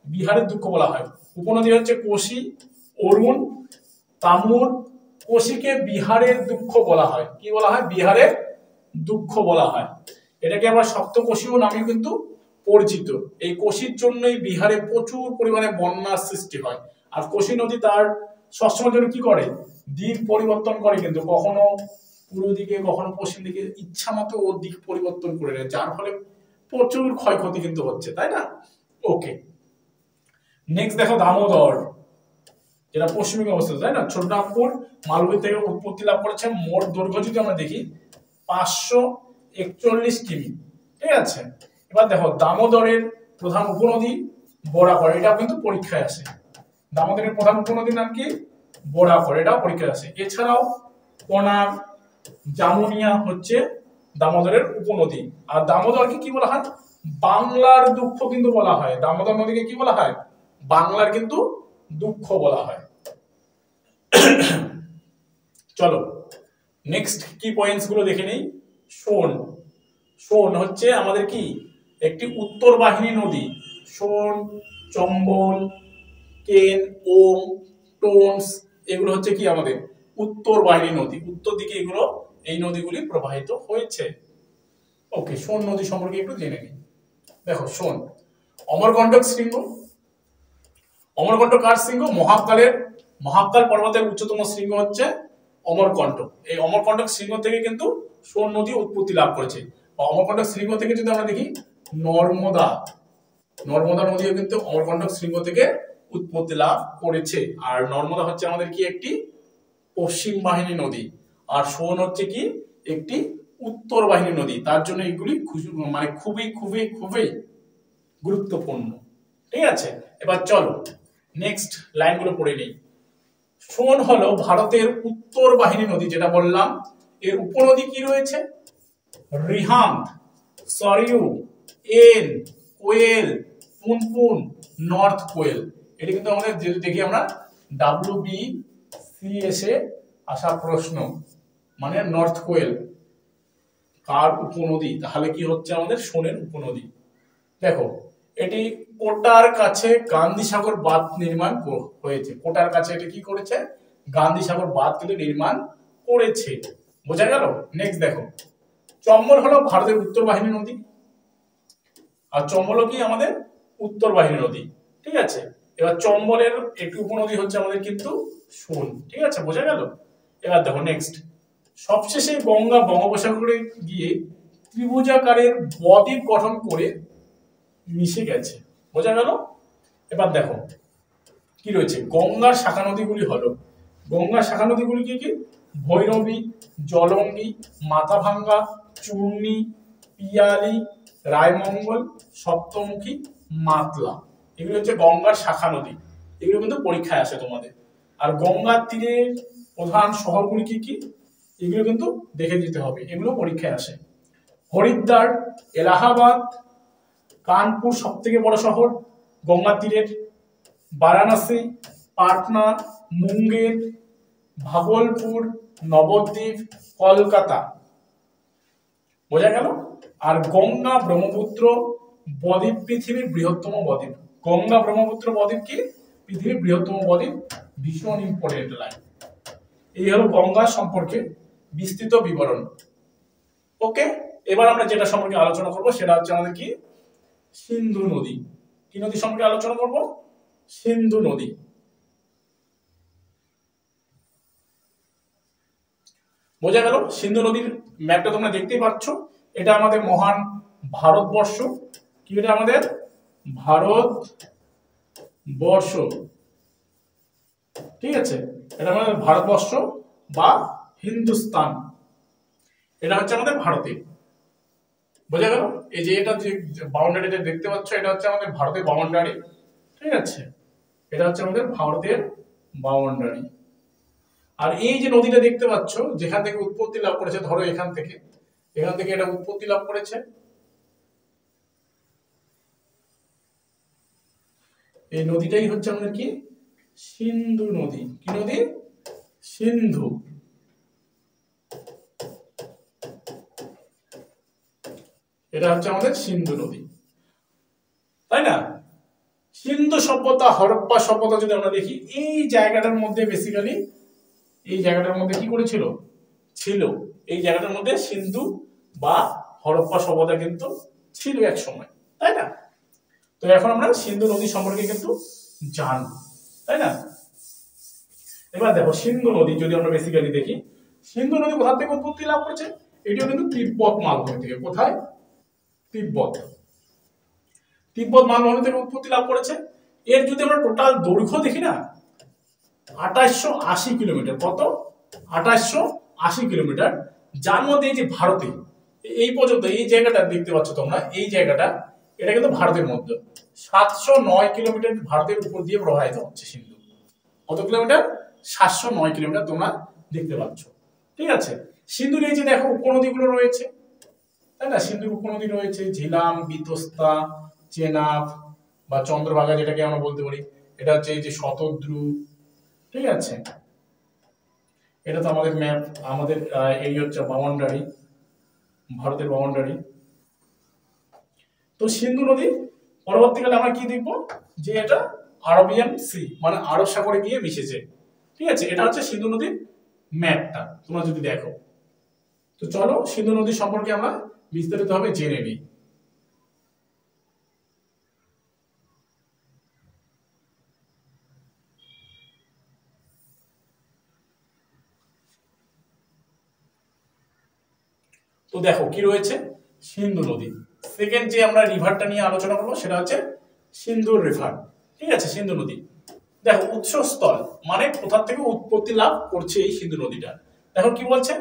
বিহারের দুঃখ বলা হয়। উপনদী হচ্ছে কোশি, অরুণ, তামুর। কোশিকে বিহারের দুঃখ বলা হয়, কি বলা হয়, বিহারের দুঃখ বলা হয়। এটাকে আবার সপ্তকোশীয় নামে কিন্তু পরিচিত। এই কোশির জন্যই বিহারে প্রচুর পরিমাণে বন্যার সৃষ্টি হয়। আর কোশি নদী তার সবসময়ের জন্য কি করে, দিক পরিবর্তন করে, কিন্তু কখনো পূর্ব দিকে কখনো পশ্চিম দিকে ইচ্ছা মতো ও দিক পরিবর্তন করে নেয়, যার ফলে প্রচুর ক্ষয়ক্ষতি কিন্তু হচ্ছে, তাই না। ওকে নেক্সট দেখো দামোদর, যেটা পশ্চিমে অবস্থিত, তাই না, ছোটনাগপুর মালভূমি থেকে উৎপত্তি লাভ করেছে। মোট দৈর্ঘ্য যদি আমরা দেখি 541 কিমি, ঠিক আছে। এবার দেখো দামোদরের প্রধান উপনদী বরাকর, এটাও কিন্তু পরীক্ষায় আসে। দামোদরের প্রধান উপনদীর নাম কি, বরাকর, এটাও পরীক্ষায় আসে। এছাড়াও কোনার, জামুনিয়া হচ্ছে দামোদরের উপনদী। আর দামোদরকে কি বলা হয়, বাংলার দুঃখ কিন্তু বলা হয়। দামোদর নদীকে কি বলা হয়, বাংলার কিন্তু দুঃখ বলা হয়। চলো নেক্সট কি পয়েন্টস গুলো দেখে নেই। সোন, সোন হচ্ছে আমাদের কি একটি উত্তর বাহিনী নদী। সোন, চম্বল, কেন, ওম, টোন্স এগুলো হচ্ছে কি আমাদের উত্তর বাহিনী নদী। উত্তর দিকে এগুলো এই নদীগুলি প্রবাহিত হয়েছে। ওকে সোন নদী সম্পর্কে একটু জেনে নিই। দেখো সোন অমরকণ্টক শৃঙ্গ, অমরকণ্টক কার শৃঙ্গ, মহাকাল পর্বতের উচ্চতম শৃঙ্গ হচ্ছে অমরকণ্টক। এই অমরকণ্টক শৃঙ্গ থেকে কিন্তু সোন নদী উৎপত্তি লাভ করেছে। অমরকণ্টক শৃঙ্গ থেকে যদি আমরা দেখি নর্মদা, নর্মদা নদীও কিন্তু অমরকণ্টক শৃঙ্গ থেকে উৎপত্তি লাভ করেছে। আর নর্মদা হচ্ছে আমাদের কি একটি পশ্চিম বাহিনী নদী, আর সোন হচ্ছে কি একটি উত্তর বাহিনী নদী। তার জন্য এগুলি মানে খুবই খুবই খুবই গুরুত্বপূর্ণ, ঠিক আছে। এবার চলো নেক্সট লাইনগুলো পড়ে নেই। সোন হলো ভারতের উত্তর বাহিনী নদী, যেটা বললাম। এর উপনদী কি রয়েছে, রিহান্দ, সরিউ, এন, কোয়েল, পুনপুন, নর্থ কোয়েল। এটা কিন্তু আমাদের দেখি আমরা WBCS এ আসা প্রশ্ন, মানে নর্থ কোয়েল কার উপনদী? তাহলে কি হচ্ছে আমাদের সোনের উপনদী। দেখো এটি কোটার কাছে গান্ধী সাগর বাঁধ নির্মাণ হয়েছে। কোটার কাছে এটি কি করেছে? গান্ধী সাগর বাঁধ কিন্তু নির্মাণ করেছে। বোঝা গেল? নেক্সট দেখো, চম্বল হলো ভারতের উত্তর বাহিনী নদী, আর চম্বল কি আমাদের উত্তর বাহিনী নদী। ঠিক আছে, এবার চম্বলের একটি উপনদী হচ্ছে আমাদের কিন্তু সোন। ঠিক আছে, বোঝা গেল? এবার দেখো নেক্সট, সবশেষে গঙ্গা বঙ্গোপসাগরে গিয়ে ত্রিভুজাকারের বদ্বীপ গঠন করে মিশে গেছে। বোঝা গেল? এবার দেখো কি রয়েছে, গঙ্গার শাখা নদীগুলি হলো, গঙ্গার শাখা নদীগুলি কি কি? ভৈরবী, জলঙ্গি, মাথাভাঙ্গা, চূর্ণী, পিয়ালি, রায়মঙ্গল, সপ্তমুখী, মাতলা। এগুলো হচ্ছে গঙ্গার শাখা নদী। এগুলো কিন্তু পরীক্ষায় আসে তোমাদের। আর গঙ্গার তীরের প্রধান শহরগুলি কি কি? এগুলো কিন্তু দেখে দিতে হবে, এগুলো পরীক্ষায় আসে। হরিদ্বার, এলাহাবাদ, কানপুর সব থেকে বড় শহর গঙ্গা তীরের, বারাণসী, পাটনা, মুঙ্গের, ভাগলপুর, নবদ্বীপ, কলকাতা। বোঝা গেল? আর গঙ্গা ব্রহ্মপুত্র বদ্বীপ পৃথিবীর বৃহত্তম বদ্বীপ। গঙ্গা ব্রহ্মপুত্র বদ্বীপ কি? পৃথিবীর বৃহত্তম বদ্বীপ। ভীষণ ইম্পর্টেন্ট লাইন। এই হলো গঙ্গা সম্পর্কে বিস্তৃত বিবরণ। ওকে, এবার আমরা যেটা সম্পর্কে আলোচনা করব সেটা হচ্ছে আমাদের কি? সিন্ধু নদী। কি নদী সম্পর্কে আলোচনা করব? সিন্ধু নদী। বোঝা গেল? সিন্ধু নদীর ম্যাপটা তোমরা দেখতেই পাচ্ছ। এটা আমাদের মহান ভারতবর্ষ। কি এটা? আমাদের ভারতবর্ষ। ঠিক আছে, এটা আমাদের ভারতবর্ষ বা হিন্দুস্তান। এটা হচ্ছে আমাদের ভারতে। বোঝা গেল? এই যে এটা যে বাউন্ডারিটা দেখতে পাচ্ছ, এটা হচ্ছে আমাদের ভারতের বাউন্ডারি। ঠিক আছে, এটা হচ্ছে আমাদের ভারতের বাউন্ডারি। আর এই যে নদীটা দেখতে পাচ্ছ, যেখান থেকে উৎপত্তি লাভ করেছে, ধরো এখান থেকে এটা উৎপত্তি লাভ করেছে, এই নদীটাই হচ্ছে আমাদের কি? সিন্ধু নদী। কি নদী? সিন্ধু। এটা হচ্ছে আমাদের সিন্ধু নদী, তাই না? সিন্ধু সভ্যতা, হরপ্পা সভ্যতা যদি আমরা দেখি, এই জায়গাটার মধ্যে বেসিক্যালি এই জায়গাটার মধ্যে কি করেছিল? ছিল এই জায়গাটার মধ্যে সিন্ধু বা হরপ্পা সভ্যতা কিন্তু ছিল এক সময়, তাই না? তো এখন আমরা সিন্ধু নদী সম্পর্কে কিন্তু জানব, তাই না? এবার দেখো সিন্ধু নদী যদি আমরা বেসিক্যালি দেখি, সিন্ধু নদী কোথা থেকে উৎপত্তি লাভ করেছে? এটিও কিন্তু তিব্বত মালভূমি থেকে। কোথায়? তিব্বত মালভূমি থেকে উৎপত্তি লাভ করেছে। এর যদি আমরা টোটাল দৈর্ঘ্য দেখি না, 2880 কিলোমিটার। কত? 2880 কিলোমিটার। যার মধ্যে এই যে ভারতে এই পর্যন্ত এই জায়গাটা দেখতে পাচ্ছ তোমরা, এই জায়গাটা এটা কিন্তু ভারতের মধ্যে 709 কিলোমিটার ভারতের উপর দিয়ে প্রবাহিত হচ্ছে সিন্ধু। কত কিলোমিটার? 709 কিলোমিটার তোমরা দেখতে পাচ্ছ। ঠিক আছে, সিন্ধুর এই যে দেখো উপনদীগুলো রয়েছে, তাই না? সিন্ধুর উপনদী রয়েছে ঝিলাম, বিতস্তা, চেনাব বা চন্দ্রভাগা, যেটাকে আমরা বলতে পারি। এটা হচ্ছে এই যে শতদ্রু। ঠিক আছে, এটা তো আমাদের ম্যাপ, আমাদের এই হচ্ছে বাউন্ডারি, ভারতের বাউন্ডারি। তো সিন্ধু নদী পরবর্তীকালে আমরা কি দেখবো? যে এটা আরবিয়ান সি মানে আরব সাগরে গিয়ে মিশেছে। ঠিক আছে, এটা হচ্ছে সিন্ধু নদীর ম্যাপটা তোমরা যদি দেখো। তো চলো সিন্ধু নদী সম্পর্কে আমরা বিস্তারিতভাবে জেনে নিই। তো দেখো কি রয়েছে? সিন্ধু নদী। সেকেন্ড যে আমরা রিভারটা নিয়ে আলোচনা করবো সেটা হচ্ছে সিন্ধু রিভার। ঠিক আছে, সিন্ধু নদী। দেখো উৎসস্থল মানে কোথা থেকে উৎপত্তি লাভ করছে এই সিন্ধু নদীটা। দেখো কি বলছে?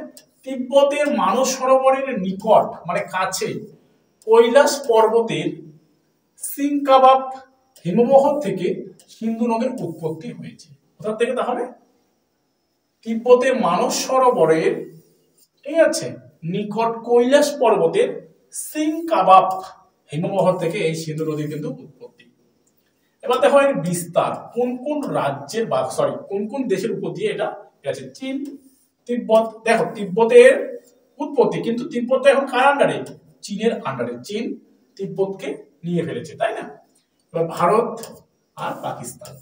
তিব্বতের মানস সরোবরের নিকট মানে কাছে কৈলাস পর্বতের সিংকাবাব হিমবাহ থেকে সিন্ধু নদীর উৎপত্তি হয়েছে। কোথা থেকে? তাহলে তিব্বতের মানস সরোবরের, ঠিক আছে, নিকট কৈলাস পর্বতের সিংকাবাব হিমবাহ থেকে এই সিন্ধু নদীর কিন্তু উৎপত্তি। এবার দেখো এর বিস্তার কোন কোন রাজ্যের বা কোন কোন দেশের উপর দিয়ে এটা গেছে। চীন, তিব্বত, দেখো তিব্বতের উৎপত্তি, কিন্তু তিব্বত এখন কার আন্ডারে? চীনের আন্ডারে। চীন তিব্বতকে নিয়ে ফেলেছে, তাই না? এবার ভারত আর পাকিস্তান।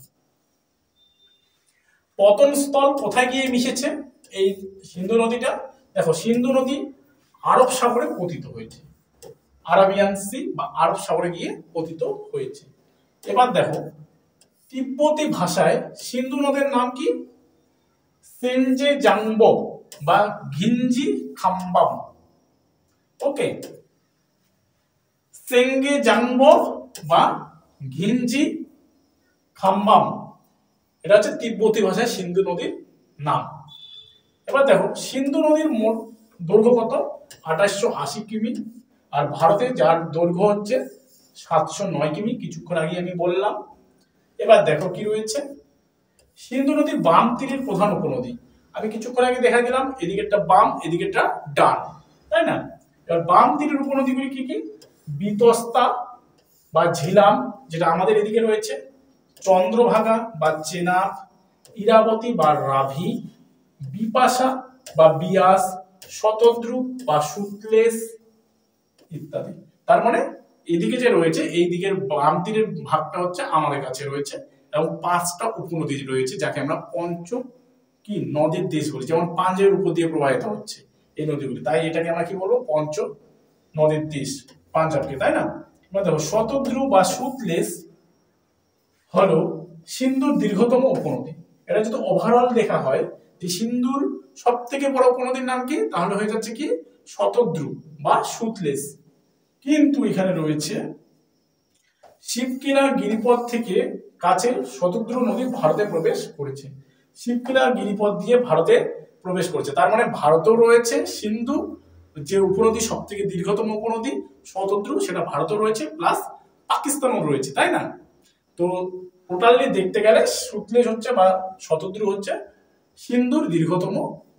পতন স্থল কোথায় গিয়ে মিশেছে এই সিন্ধু নদীটা? দেখো সিন্ধু নদী আরব সাগরে পতিত হয়েছে, আরাবিয়ান সি বা আরব সাগরে গিয়ে পতিত হয়েছে। এবার দেখো তিব্বতী ভাষায় সিন্ধু নদের নাম কি? সেনজে জাংবো বা ঘিঞ্জি খাম্বাম। ওকে, সেঙ্গে জাংবো বা ঘিঞ্জি খাম্বাম, এটা হচ্ছে তিব্বতী ভাষায় সিন্ধু নদীর নাম। এবার দেখো সিন্ধু নদীর মোট দৈর্ঘ্য কত? 2880 কিমি। আর ভারতে যার দৈর্ঘ্য হচ্ছে 709 কিমি, কিছুক্ষণ আগে আমি বললাম। এবার দেখো কি রয়েছে, সিন্ধু নদীর বাম তীরের প্রধান উপনদী। আমি কিছুক্ষণ আগে দেখা দিলাম, এদিকেরটা বাম, এদিকেরটা ডান, তাই না? এবার বাম তীরের উপনদীগুলি কি কি? বিতস্তা বা ঝিলাম, যেটা আমাদের এদিকে রয়েছে, চন্দ্রভাগা বা চেনাব, ইরাবতী বা রাভি, বিপাশা বা বিয়াস, শতদ্রু বা সুতলেজ ইত্যাদি। তার মানে এদিকে যে রয়েছে, এই দিকের বাম তীরের ভাগটা হচ্ছে আমাদের কাছে রয়েছে, এবং 5টা উপনদী রয়েছে, যাকে আমরা পঞ্চ কি নদীর দেশ বলি। যেমন পাঞ্জাবের উপর দিয়ে প্রবাহিত হচ্ছে এই নদীগুলি, তাই এটাকে আমরা কি বলবো? পঞ্চ নদীর দেশ পাঞ্জাবকে, তাই না? এবার দেখো শতদ্রু বা সুতলেজ হলো সিন্ধুর দীর্ঘতম উপনদী। এটা যদি ওভারঅল দেখা হয় যে সিন্ধুর সব থেকে বড় উপনদীর নাম কি, তাহলে হয়ে যাচ্ছে কি শতদ্রু বা সুতলেজ। কিন্তু এখানে রয়েছে শিবকিলা গিরিপথ থেকে কাছে শতদ্রু নদী ভারতে প্রবেশ করেছে। শিবকিলা গিরিপথ দিয়ে ভারতে প্রবেশ করেছে, তার মানে ভারতেও রয়েছে সিন্ধু যে উপনদী, সব থেকে দীর্ঘতম উপনদী শতদ্রু, সেটা ভারতেও রয়েছে, প্লাস পাকিস্তানও রয়েছে, তাই না? তো টোটালি দেখতে গেলে সুতলেজ হচ্ছে বা শতদ্রু হচ্ছে সিন্ধুর দীর্ঘতম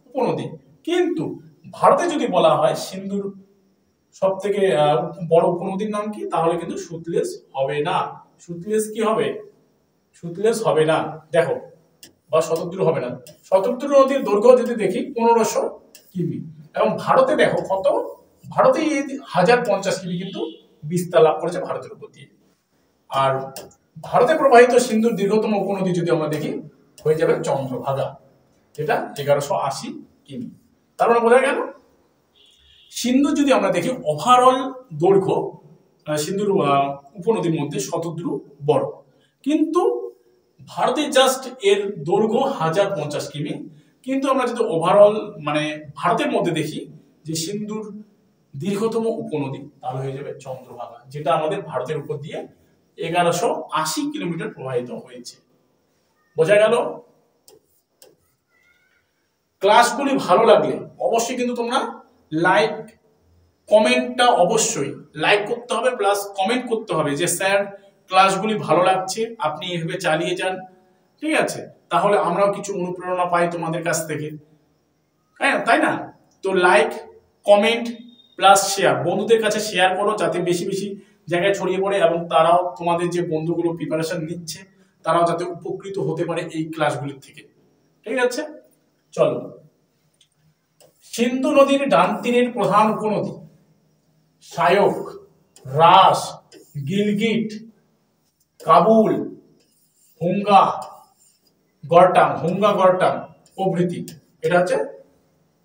উপনদী। কিন্তু ভারতে যদি বলা হয় সিন্ধুর সব থেকে বড় উপনদীর নাম কি, তাহলে কিন্তু সুতলেজ হবে না। সুতলেজ কি হবে? সুতলেজ হবে না, দেখো, বা শতদ্রু হবে না। শতদ্রু নদীর দৈর্ঘ্য যদি দেখি 1500 কিমি, এবং ভারতে দেখো কত, ভারতে 1050 কিমি কিন্তু বিস্তার লাভ করেছে ভারতের উপর দিয়ে। আর ভারতে প্রবাহিত সিন্ধুর দীর্ঘতম উপনদী যদি আমরা দেখি, হয়ে যাবে চন্দ্রভাগা, যেটা 1180 কিমি। তার মানে বোঝা গেল সিন্ধু যদি আমরা দেখি ওভারঅল দৈর্ঘ্য, সিন্ধুর উপনদীর মধ্যে শতদ্রু বড়, কিন্তু ভারতে জাস্ট এর দৈর্ঘ্য 1050 কিমি। কিন্তু আমরা যদি ওভারঅল মানে ভারতের মধ্যে দেখি যে সিন্ধুর দীর্ঘতম উপনদী, তাহলে হয়ে যাবে চন্দ্রভাগা, যেটা আমাদের ভারতের উপর দিয়ে 1180 কিলোমিটার প্রবাহিত হয়েছে। বোঝা গেল? ক্লাসগুলি ভালো লাগলে অবশ্যই কিন্তু তোমরা লাইক কমেন্টটা অবশ্যই লাইক করতে হবে, প্লাস কমেন্ট করতে হবে যে স্যার ক্লাসগুলি ভালো লাগছে, আপনি এভাবে চালিয়ে যান, ঠিক আছে? তাহলে আমরাও কিছু অনুপ্রেরণা পাই তোমাদের কাছ থেকে, হ্যাঁ তাই না? তো লাইক, কমেন্ট প্লাস শেয়ার, বন্ধুদের কাছে শেয়ার করো যাতে বেশি বেশি জায়গায় ছড়িয়ে পড়ে, এবং তারাও তোমাদের যে বন্ধুগুলো প্রিপারেশন নিচ্ছে তারাও যাতে উপকৃত হতে পারে এই ক্লাসগুলির থেকে, ঠিক আছে? চলো, সিন্ধু নদীর ডান তীরের প্রধান উপনদী সায়ক, রাস, গিলগিট, কাবুল, হুঙ্গা গড়টাম প্রভৃতি। এটা হচ্ছে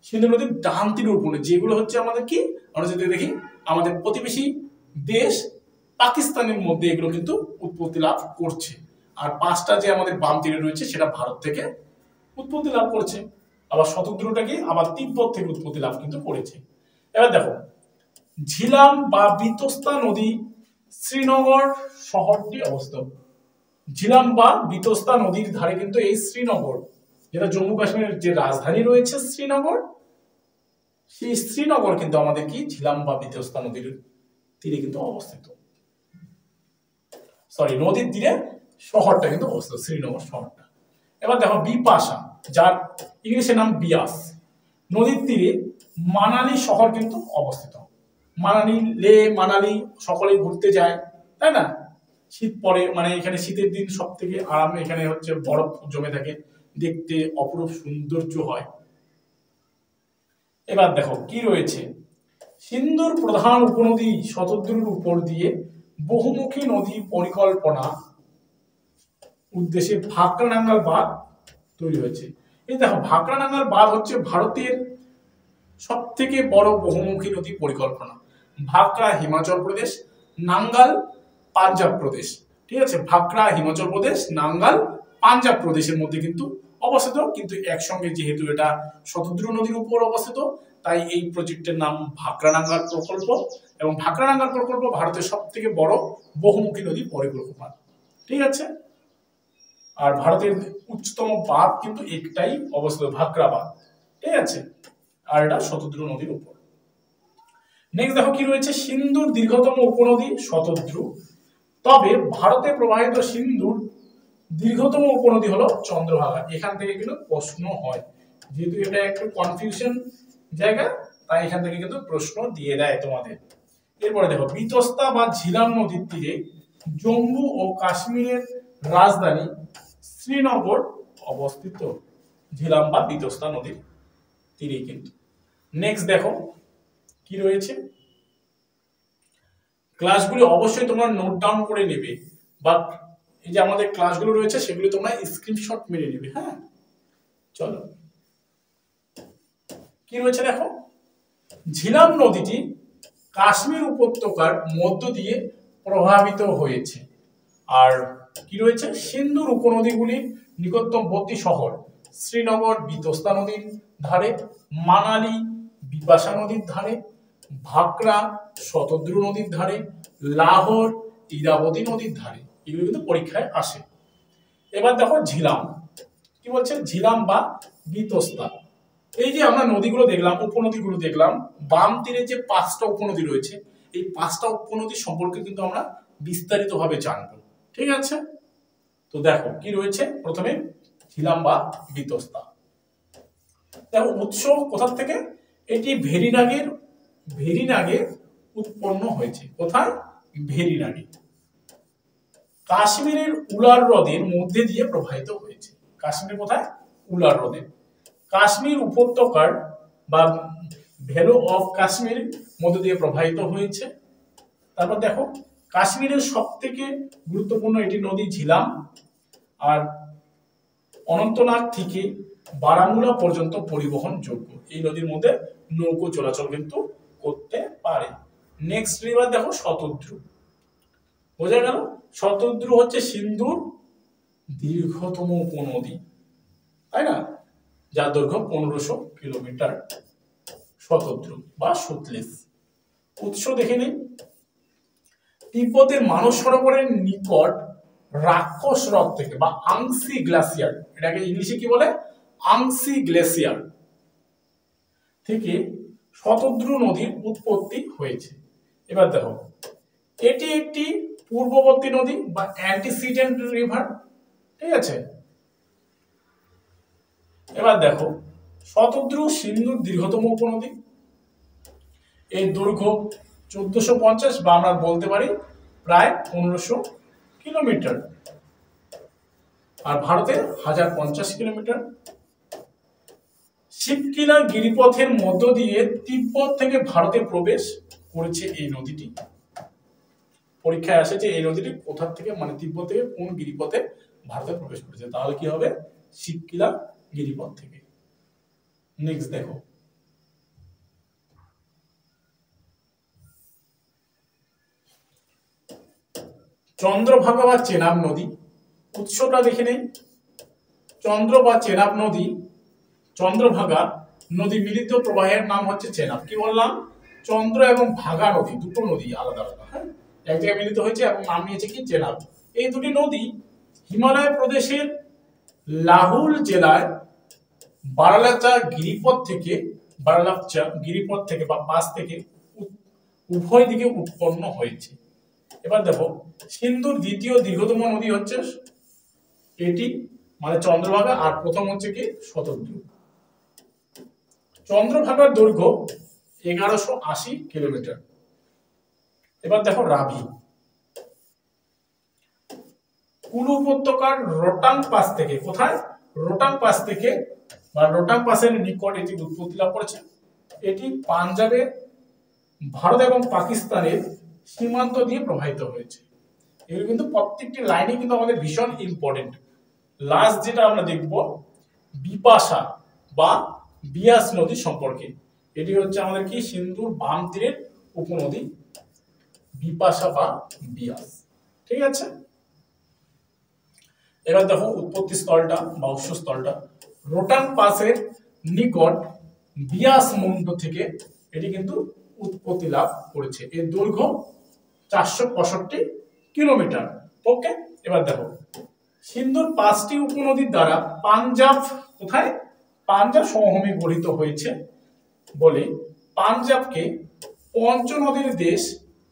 সিন্ধু নদীর ডান তীরের উপনদী, যেগুলো হচ্ছে আমাদের কি, আমরা যদি দেখি আমাদের প্রতিবেশী দেশ পাকিস্তানের মধ্যে এগুলো কিন্তু উৎপত্তি লাভ করছে। আর 5টা যে আমাদের বাম তীরে রয়েছে সেটা ভারত থেকে উৎপত্তি লাভ করছে। আবার শতদ্রুটা কি আবার তিব্বত থেকে উৎপত্তি লাভ কিন্তু করেছে। এবার দেখো ঝিলাম বা বিতস্তা নদী শ্রীনগর শহরটি অবস্থিত। ঝিলাম বা বিতস্তা নদীর ধারে কিন্তু এই শ্রীনগর, যেটা জম্মু কাশ্মীরের যে রাজধানী রয়েছে শ্রীনগর, সেই শ্রীনগর কিন্তু আমাদের কি ঝিলাম বা বিতস্তা নদীর তীরে কিন্তু অবস্থিত। সরি, নদীর তীরে শহরটা কিন্তু অবস্থিত, শ্রীনগর শহরটা। এবার দেখো বিপাশা, যার ইংলিশের নাম বিয়াস, নদীর তীরে মানালি শহর কিন্তু অবস্থিত। মানালি, লে মানালি সকলেই ঘুরতে যায়, তাই না? শীত পড়ে, মানে এখানে শীতের দিন সব থেকে আরাম, এখানে হচ্ছে বরফ জমে থাকে, দেখতে অপরূপ সৌন্দর্য হয়। এবার দেখো কি রয়েছে, সিন্ধুর প্রধান উপনদী শতদ্রুর উপর দিয়ে বহুমুখী নদী পরিকল্পনা উদ্দেশ্যে ভাকরানাঙ্গাল বাঁধ তৈরি হয়েছে। এই দেখো ভাকরানাঙ্গাল বাঁধ হচ্ছে ভারতের সব থেকে বড় বহুমুখী নদী পরিকল্পনা। ভাকরা হিমাচল প্রদেশ, নাঙ্গাল পাঞ্জাব প্রদেশ, ঠিক আছে, ভাকরা হিমাচল প্রদেশ, নাঙ্গাল পাঞ্জাব প্রদেশের মধ্যে কিন্তু অবস্থিত, কিন্তু একসঙ্গে যেহেতু এটা শতদ্রু নদীর উপর অবস্থিত তাই এই প্রজেক্টের নাম ভাকরানাঙ্গাল প্রকল্প। এবং ভাকরানাঙ্গাল প্রকল্প ভারতের সব থেকে বড় বহুমুখী নদী পরিকল্পনা, ঠিক আছে। আর ভারতের উচ্চতম বাঁধ কিন্তু একটাই অবস্থিত, ভাকরা বাঁধ, ঠিক আছে, আর এটা শতদ্রু নদীর উপর। নেক্সট দেখো কি রয়েছে, সিন্ধুর দীর্ঘতম উপনদী শতদ্রু, তবে ভারতে প্রবাহিত সিন্ধুর দীর্ঘতম উপনদী হলো চন্দ্রভাগা। এখান থেকে কিন্তু প্রশ্ন হয়, যেহেতু এটা একটু কনফিউশন জায়গা তাই এখান থেকে কিন্তু প্রশ্ন দিয়ে দেয় তোমাদের। এরপরে দেখো, বিতস্তা বা ঝিলাম নদীর তীরে জম্মু ও কাশ্মীরের রাজধানী শ্রীনগর অবস্থিত। ঝিলাম বা বিতস্তা নদীর তীরে কিন্তু। নেক্সট দেখো কি রয়েছে, ক্লাসগুলো অবশ্যই তোমরা নোট ডাউন করে নেবে, বা এই যে আমাদের ক্লাসগুলো রয়েছে সেগুলো তোমরা স্ক্রিনশট মেরে নেবে। হ্যাঁ, চলো কি রয়েছে দেখো, ঝিলাম নদীটি কাশ্মীর উপত্যকার মধ্য দিয়ে প্রভাবিত হয়েছে। আর কি রয়েছে, সিন্ধুর উপনদীগুলির নিকটবর্তী শহর শ্রীনগর বিতস্তা নদীর ধারে, মানালি বিপাশা নদীর ধারে, ভাকরা শতদ্রু নদীর ধারে, লাহোর ইরাবতী নদীর ধারে, এগুলো কিন্তু পরীক্ষায় আসে। এবার দেখো ঝিলাম, কি বলছে, ঝিলাম বা বিতস্তা, এই যে আমরা নদীগুলো দেখলাম, উপনদীগুলো দেখলাম, বাম তীরে যে 5টা উপনদী রয়েছে এই 5টা উপনদী সম্পর্কে কিন্তু আমরা বিস্তারিতভাবে জানবো, ঠিক আছে। তো দেখো কি রয়েছে, প্রথমে ঝিলাম বা বিতস্তা। দেখো উৎস কোথা থেকে, এটি ভেরিনাগে উৎপন্ন হয়েছে। কোথায়, ভেরিনাগে। কাশ্মীরের উলার হ্রদের মধ্যে দিয়ে প্রবাহিত হয়েছে। কাশ্মীরের কোথায়, উলার হ্রদে। কাশ্মীর উপত্যকার বা ভ্যালি অফ কাশ্মীর মধ্যে দিয়ে প্রবাহিত হয়েছে। তারপর দেখো, কাশ্মীরের সব থেকে গুরুত্বপূর্ণ এটি নদী ঝিলাম, আর অনন্তনাগ থেকে বারামুলা পর্যন্ত পরিবহন যোগ্য। এই নদীর মধ্যে নৌকো চলাচল কিন্তু করতে পারে। নেক্সট রিভার দেখো শতদ্রু, বোঝা গেল, শতদ্রু হচ্ছে সিন্ধুর দীর্ঘতম উপনদী, তাই না, যার দৈর্ঘ্য 1500 কিলোমিটার, শতদ্রু বা সুতলেজ। উৎস দেখে নেই, তিব্বতের মানস সরোবরের নিকট রাক্ষস হ্রদ থেকে বা আংসি গ্লাসিয়ার, এটাকে ইংলিশে কি বলে, আংসি গ্লেসিয়ার থেকে শতদ্রু নদীর উৎপত্তি হয়েছে। এবার দেখো, এটি একটি পূর্ববর্তী নদী বা অ্যান্টিসিডেন্ট রিভার, ঠিক আছে। এবার দেখো, শতদ্রু সিন্ধুর দীর্ঘতম উপনদী, এর দৈর্ঘ্য 1450 বা আমরা বলতে পারি প্রায় 1500 কিলোমিটার, আর ভারতের 1050 কিলোমিটার। শিবকিলা গিরিপথের মধ্য দিয়ে তিব্বত থেকে ভারতে প্রবেশ করেছে এই নদীটি। পরীক্ষায় আসে যে এই নদীটি কোথা থেকে, মানে তিব্বত থেকে কোন গিরিপথে ভারতে প্রবেশ করেছে, তাহলে কি হবে, শিবকিলা গিরিপথ থেকে। নেক্সট দেখো, চন্দ্রভাগা বা চেনাব নদী, উৎসটা দেখে নেই। চন্দ্র বা চেনাব নদী, চন্দ্রভাগা নদী মিলিত প্রবাহের নাম হচ্ছে চেনাব। কি বললাম, চন্দ্র এবং ভাগা নদী, দুটো নদী আলাদা আলাদা, হ্যাঁ, এক জায়গায় মিলিত হয়েছে এবং নাম নিয়েছে কি, চেনাব। এই দুটি নদী হিমালয় প্রদেশের লাহুল জেলায় বারালাচা গিরিপথ থেকে বা পাশ থেকে উভয় দিকে উৎপন্ন হয়েছে। এবার দেখো, সিন্ধুর দ্বিতীয় দীর্ঘতম নদী হচ্ছে এটি, মানে চন্দ্রভাগা, আর প্রথম হচ্ছে কি শতদ্রু। চন্দ্রভাগার দৈর্ঘ্য 1180 কিলোমিটার। এবার দেখো রাভি, কুলু উপত্যকার রোটাং পাস থেকে, কোথায়, রোটাং পাস থেকে বা রোটাং পাসের নিকট এটি উৎপত্তি লাভ করেছে। এটি পাঞ্জাবে ভারত এবং পাকিস্তানের সীমান্ত দিয়ে প্রবাহিত হয়েছে। এগুলো কিন্তু প্রত্যেকটি লাইনে কিন্তু আমাদের ভীষণ ইম্পর্টেন্ট। লাস্ট যেটা আমরা দেখব বিপাশা বা বিয়াস নদী সম্পর্কে। এটি হচ্ছে আমাদের কি সিন্ধুর বাম তীরের উপনদী বিপাশা বা বিয়াস। ঠিক আছে, এবার দেখো উৎপত্তি স্থলটা বা উৎসস্থলটা রোটাং পাসের নিকট বিয়াস মুন্ড থেকে এটি কিন্তু উৎপত্তি লাভ করেছে। এর দৈর্ঘ্য 465 কিলোমিটার। ওকে, এবার দেখো সিন্ধুর 5টি উপনদীর দ্বারা পাঞ্জাব কোথায় পাঞ্জাব সমভূমি গঠিত হয়েছে বলে পাঞ্জাবকে পঞ্চনদীর দেশ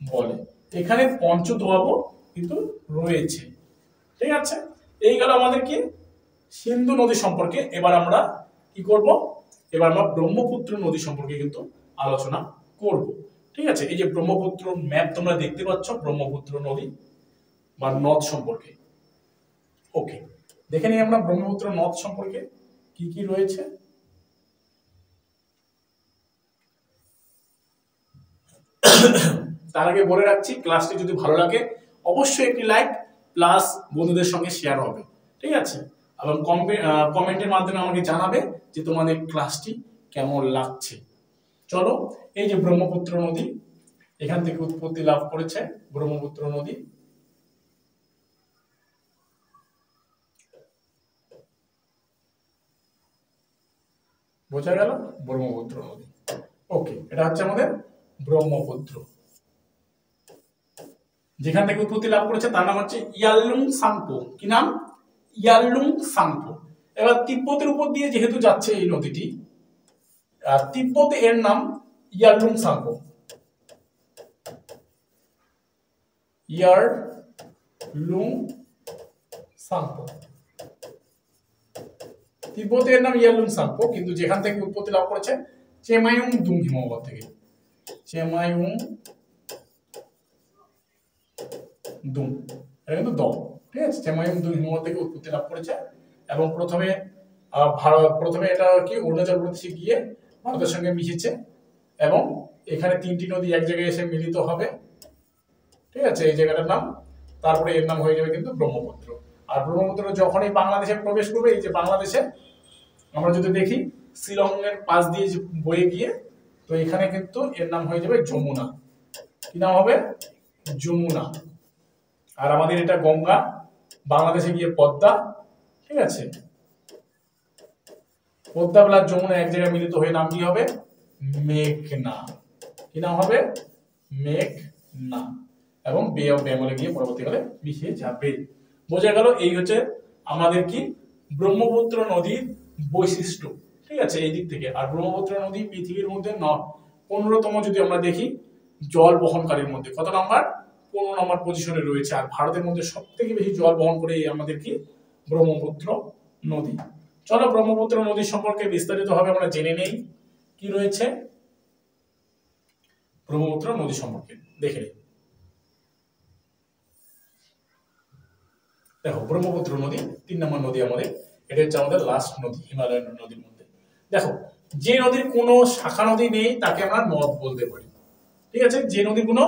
বলে। এখানে পঞ্চদোয়াবও কিন্তু রয়েছে। ঠিক আছে, এই গেল আমাদের কি সিন্ধু নদী সম্পর্কে। এবার আমরা কি করব, এবার আমরা ব্রহ্মপুত্র নদী সম্পর্কে কিন্তু আলোচনা করব। ঠিক আছে, এই যে ব্রহ্মপুত্র ম্যাপ তোমরা দেখতে পাচ্ছ ব্রহ্মপুত্র নদী বা নদ সম্পর্কে। ওকে, দেখে নিই আমরা ব্রহ্মপুত্র নদ সম্পর্কে কি কি রয়েছে। তার আগে বলে রাখছি, ক্লাসটি যদি ভালো লাগে অবশ্যই একটি লাইক প্লাস বন্ধুদের সঙ্গে শেয়ার হবে। ঠিক আছে, এবং কমেন্টের মাধ্যমে আমাকে জানাবে যে তোমাদের ক্লাসটি কেমন লাগছে। চলো, এই যে ব্রহ্মপুত্র নদী এখান থেকে উৎপত্তি লাভ করেছে ব্রহ্মপুত্র নদী। বোঝা গেল ব্রহ্মপুত্র নদী। ওকে, এটা হচ্ছে আমাদের ব্রহ্মপুত্র। যেখান থেকে উৎপত্তি লাভ করেছে তার নাম হচ্ছে ইয়ারলুং সাংপো। কি নাম? ইয়ারলুং সাংপো। এবার তিব্বতের উপর দিয়ে যেহেতু যাচ্ছে এই নদীটি, তিব্বতে এর নাম ইয়ারলুং সাংপো। ইয়ারলুং সাংপো, তিব্বতে এর নাম ইয়ারলুং সাংপো, কিন্তু যেখান থেকে উৎপত্তি লাভ করেছে চেমায়ুং দুং হিমবাহ থেকে। চেমায়ুং দুং, এটা কিন্তু দ। ঠিক আছে, চেমায়ুং দুং হিমবাহ থেকে উৎপত্তি লাভ করেছে এবং প্রথমে এটা কি অরুণাচল প্রদেশে গিয়ে ভারতের সঙ্গে মিশেছে এবং এখানে 3টি নদী এক জায়গায় এসে মিলিত হবে। ঠিক আছে, এই জায়গাটার নাম, তারপরে এর নাম হয়ে যাবে কিন্তু ব্রহ্মপুত্র। আর ব্রহ্মপুত্র যখনই বাংলাদেশে প্রবেশ করবে, এই যে বাংলাদেশে আমরা যদি দেখি শিলং এর পাশ দিয়ে বয়ে গিয়ে, তো এখানে কিন্তু এর নাম হয়ে যাবে যমুনা। কি নাম হবে? যমুনা। আর আমাদের এটা গঙ্গা, বাংলাদেশে গিয়ে পদ্মা। ঠিক আছে, পদ্মা প্লাস যমুনা এক জায়গায় মিলিত হয়ে নাম কি হবে? মেঘনা। কি নাম হবে? মেঘনা। এবং বে অফ বেঙ্গলে গিয়ে পরবর্তীকালে মিশে যাবে। বোঝা গেল, এই হচ্ছে আমাদের কি ব্রহ্মপুত্র নদীর বৈশিষ্ট্য। ঠিক আছে, এই দিক থেকে। আর ব্রহ্মপুত্র নদী পৃথিবীর মধ্যে 15তম যদি আমরা দেখি জল বহনকারীর মধ্যে, কত নাম্বার? 15 নম্বর পজিশনে রয়েছে। আর ভারতের মধ্যে সব থেকে বেশি জল বহন করে আমাদের কি ব্রহ্মপুত্র নদী। চলো ব্রহ্মপুত্র নদী সম্পর্কে বিস্তারিত ভাবে আমরা জেনে নেই কি রয়েছে ব্রহ্মপুত্র নদী সম্পর্কে। দেখে নিই। দেখো ব্রহ্মপুত্র নদী 3 নম্বর নদী আমাদের, এটা হচ্ছে আমাদের লাস্ট নদী হিমালয় নদীর মধ্যে। দেখো, যে নদীর কোনো শাখা নদী নেই তাকে আমরা নদ বলতে পারি। ঠিক আছে, যে নদীর কোনো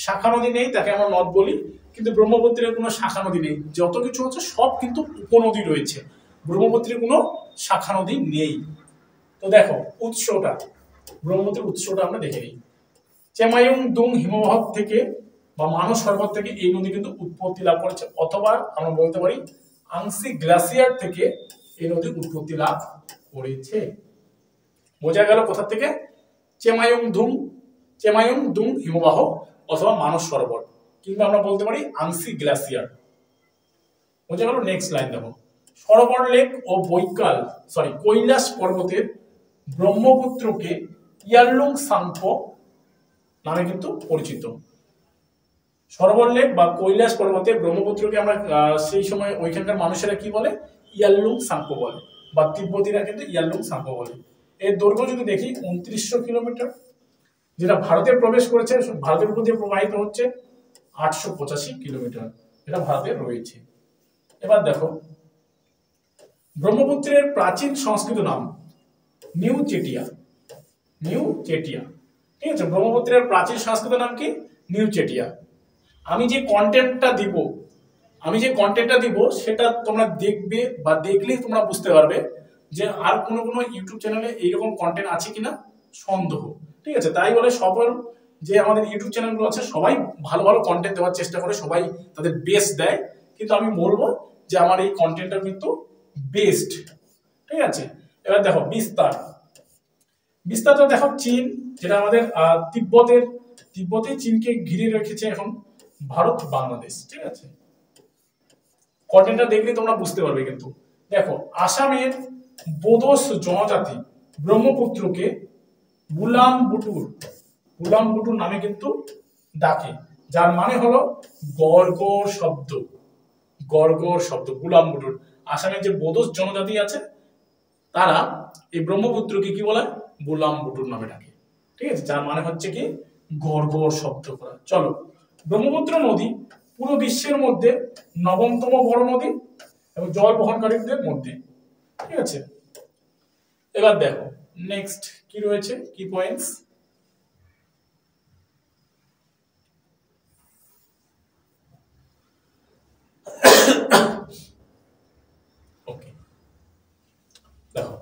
শাখা নদী নেই তাকে আমরা নদ বলি। কিন্তু ব্রহ্মপুত্রের কোনো শাখা নদী নেই, যত কিছু হচ্ছে সব কিন্তু উপনদী রয়েছে, ব্রহ্মপুত্রের কোনো শাখা নদী নেই। তো দেখো উৎসটা, ব্রহ্মপুত্রের উৎসটা আমরা দেখে নিই। চেমায়ুং দুং হিমবাহ থেকে বা মানস সরোবর থেকে এই নদী কিন্তু উৎপত্তি লাভ করেছে, অথবা আমরা বলতে পারি আংশিক গ্লাসিয়ার থেকে এই নদী উৎপত্তি লাভ করেছে। বোঝা গেল কোথা থেকে? চেমায়ুং দুং হিমবাহ অথবা মানস সরোবর, কিংবা আমরা বলতে পারি আংশিক গ্লাসিয়ার। বোঝা গেল। নেক্সট লাইন দেখো, সরোবর লেক ও কৈলাস পর্বতের ব্রহ্মপুত্রকে ইয়ারলুং সাংপো নামে কিন্তু পরিচিত। সরোবর লেক বা কৈলাস পর্বতে ব্রহ্মপুত্রকে আমরা সেই সময় ওইখানকার মানুষেরা কি বলে? ইয়ারলুং সাংপো বলে, বা তিব্বতীরা কিন্তু ইয়ারলুং সাংপো বলে। এর দৈর্ঘ্য যদি দেখি 2900 কিলোমিটার, যেটা ভারতে প্রবেশ করেছে, ভারতের উপর দিয়ে প্রবাহিত হচ্ছে 885 কিলোমিটার, এটা ভারতে রয়েছে। এবার দেখো ব্রহ্মপুত্রের প্রাচীন সংস্কৃত নাম নিউ চেটিয়া। নিউ চেটিয়া। ঠিক আছে, ব্রহ্মপুত্রের প্রাচীন সংস্কৃত নাম কি? নিউ চেটিয়া। আমি যে কন্টেন্টটা দিব সেটা তোমরা দেখবে বা দেখলেই তোমরা বুঝতে পারবে যে আর কোনো ইউটিউব চ্যানেলে এইরকম কন্টেন্ট আছে কিনা সন্দেহ। ঠিক আছে, তাই বলে সকল যে আমাদের ইউটিউব চ্যানেলগুলো আছে সবাই ভালো ভালো কন্টেন্ট দেওয়ার চেষ্টা করে, সবাই তাদের বেস্ট দেয়, কিন্তু আমি বলবো যে আমার এই কন্টেন্টটা কিন্তু বেস্ট। ঠিক আছে, এবার দেখো বিস্তারটা দেখো চীন, যেটা আমাদের তিব্বতে চীনকে ঘিরে রেখেছে এখন ভারত বাংলাদেশ। ঠিক আছে, কন্টেন্টটা দেখলে তোমরা বুঝতে পারবে। কিন্তু দেখো, আসামের বোদোস জনজাতি ব্রহ্মপুত্রকে বুলামবুটুর নামে কিন্তু ডাকে, যার মানে হলো গড়গড় শব্দ। বুলামবুটুর। আসামের যে বোদোস জনজাতি আছে তারা এই ব্রহ্মপুত্রকে কি বলে? বুলামবুটুর নামে ডাকে। ঠিক আছে, যার মানে হচ্ছে কি গড়গড় শব্দ করা। চলো, ব্রহ্মপুত্র নদী পুরো বিশ্বের মধ্যে 9তম বড় নদী এবং জল বহনকারীদের মধ্যে। ঠিক আছে, এবার দেখো নেক্সট কি রয়েছে, কি পয়েন্টস। ওকে, দেখো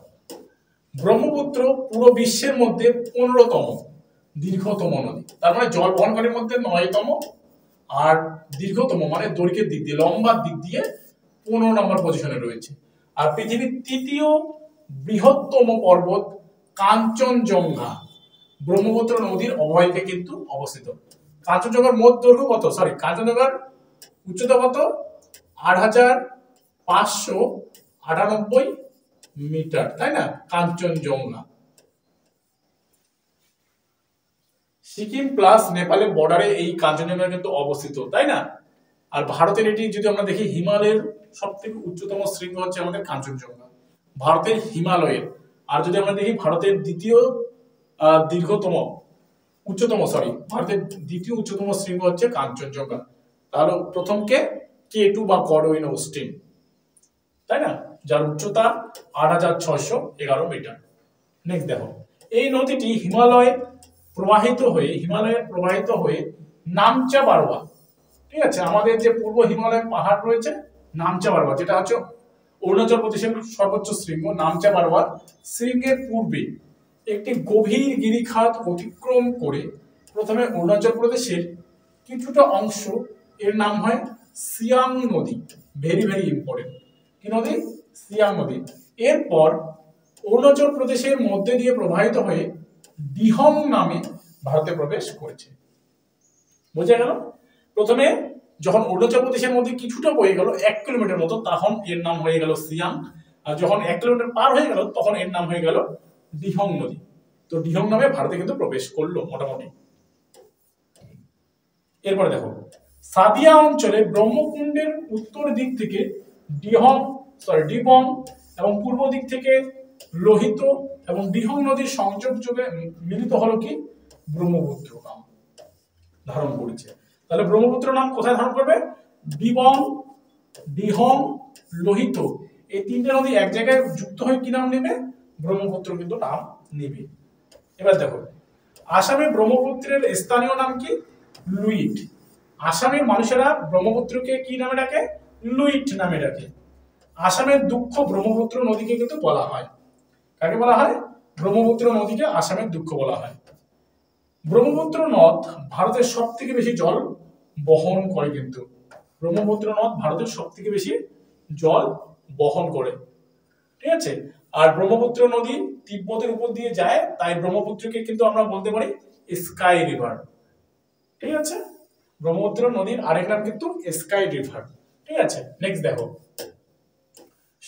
ব্রহ্মপুত্র পুরো বিশ্বের মধ্যে 15তম দীর্ঘতম নদী। তার মানে জল বহনকারীর মধ্যে 9তম, আর দীর্ঘতম মানে দৈর্ঘ্যের দিক দিয়ে, লম্বার দিক দিয়ে 15 নম্বর পজিশনে রয়েছে। আর পৃথিবীর 3য় বৃহত্তম পর্বত কাঞ্চনজঙ্ঘা ব্রহ্মপুত্র নদীর অববাহিকায় কিন্তু অবস্থিত। কাঞ্চনজঙ্ঘার মোট দৈর্ঘ্য কত? কাঞ্চনজঙ্ঘার উচ্চতা কত? 8598 মিটার, তাই না? কাঞ্চনজঙ্ঘা সিকিম প্লাস নেপালের বর্ডারে এই কাঞ্চনজঙ্ঘা কিন্তু অবস্থিত, তাই না? আর ভারতের এটি যদি আমরা দেখি, হিমালয়ের সবথেকে উচ্চতম শৃঙ্গ হচ্ছে আমাদের কাঞ্চনজঙ্ঘা, ভারতের হিমালয়ের। আর যদি আমরা দেখি ভারতের দ্বিতীয় উচ্চতম শৃঙ্গ হচ্ছে কাঞ্চনজঙ্ঘা। তাহলে প্রথমকে K2 বা গডওয়িন অস্টিন, তাই না? যার উচ্চতা 8611 মিটার। নেক্সট দেখো, এই নদীটি হিমালয়ের প্রবাহিত হয়ে নামচা বারওয়া। ঠিক আছে, আমাদের যে পূর্ব হিমালয়ের পাহাড় রয়েছে নামচা বারওয়া, যেটা হচ্ছে অরুণাচল প্রদেশের সর্বোচ্চ শৃঙ্গ, নামচা বারওয়া শৃঙ্গের পূর্বে একটি গভীর গিরিখাত অতিক্রম করে প্রথমে অরুণাচল প্রদেশের কিছুটা অংশ, এর নাম হয় সিয়াং নদী। ভেরি ভেরি ইম্পর্টেন্ট, কি নদী? সিয়াং নদী। এরপর অরুণাচল প্রদেশের মধ্যে দিয়ে প্রবাহিত হয়ে ডিহং নামে ভারতে প্রবেশ করেছে। বোঝা গেল? প্রথমে যখন অরুণাচল প্রদেশের মধ্যে কিছুটা বয়ে গেল 1 কিলোমিটার মতো, তখন এর নাম হয়ে গেল সিয়াং। আর যখন 1 কিলোমিটার পার হয়ে গেল তখন এর নাম হয়ে গেল ডিহং নদী। তো ডিহং নামে ভারতে কিন্তু প্রবেশ করলো মোটামুটি। এরপরে দেখো, সাদিয়া অঞ্চলে ব্রহ্মকুণ্ডের উত্তর দিক থেকে ডিবং এবং পূর্ব দিক থেকে লোহিত এবং ডিহং নদীর সংযোগ যোগে মিলিত হলো কি ব্রহ্মপুত্র নাম ধারণ করেছে। তাহলে ব্রহ্মপুত্র নাম কোথায় ধারণ করবে? ডিবং, ডিহং, লোহিত, এই 3টে নদী এক জায়গায় যুক্ত হয়ে কি নাম নেবে? ব্রহ্মপুত্র কিন্তু নাম নেবে। এবার দেখো, আসামে ব্রহ্মপুত্রের স্থানীয় নাম কি? লুইট। আসামের মানুষেরা ব্রহ্মপুত্রকে কি নামে ডাকে? লুইট নামে ডাকে। আসামের দুঃখ ব্রহ্মপুত্র নদীকে কিন্তু বলা হয়। কাকে বলা হয়? ব্রহ্মপুত্র নদীকে আসামের দুঃখ বলা হয়। ব্রহ্মপুত্র নদ ভারতের সবথেকে বেশি জল বহন করে, কিন্তু ব্রহ্মপুত্র নদ ভারতের সবথেকে বেশি জল বহন করে। ঠিক আছে, আর ব্রহ্মপুত্র নদী তিব্বতের উপর দিয়ে যায়, তাই ব্রহ্মপুত্রকে কিন্তু আমরা বলতে পারি স্কাই রিভার। ঠিক আছে, ব্রহ্মপুত্র নদীর আরেক নাম কিন্তু স্কাই রিভার। ঠিক আছে, নেক্সট দেখো,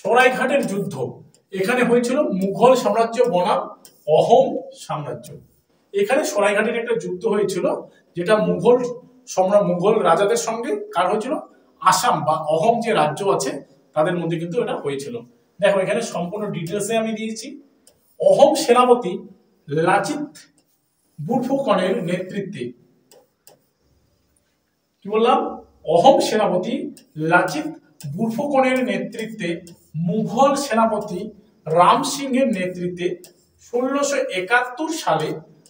সরাইঘাটের যুদ্ধ এখানে হয়েছিল মুঘল সাম্রাজ্য বনাম অহোম সাম্রাজ্য। এখানে সরাইঘাটের একটা যুদ্ধ হয়েছিল, যেটা মুঘল রাজাদের সঙ্গে কার হয়েছিল? আসাম বা অহোম যে রাজ্য আছে তাদের মধ্যে কিন্তু এটা হয়েছিল। দেখো, এখানে সম্পূর্ণ ডিটেলসে আমি দিয়েছি। অহোম সেনাপতি লাচিত বুরফুকনের নেতৃত্বে, কি বললাম? অহোম সেনাপতি লাচিত বুরফুকনের নেতৃত্বে মুঘল সেনাপতি রাম সিংহের নেতৃত্বে 1671 সালে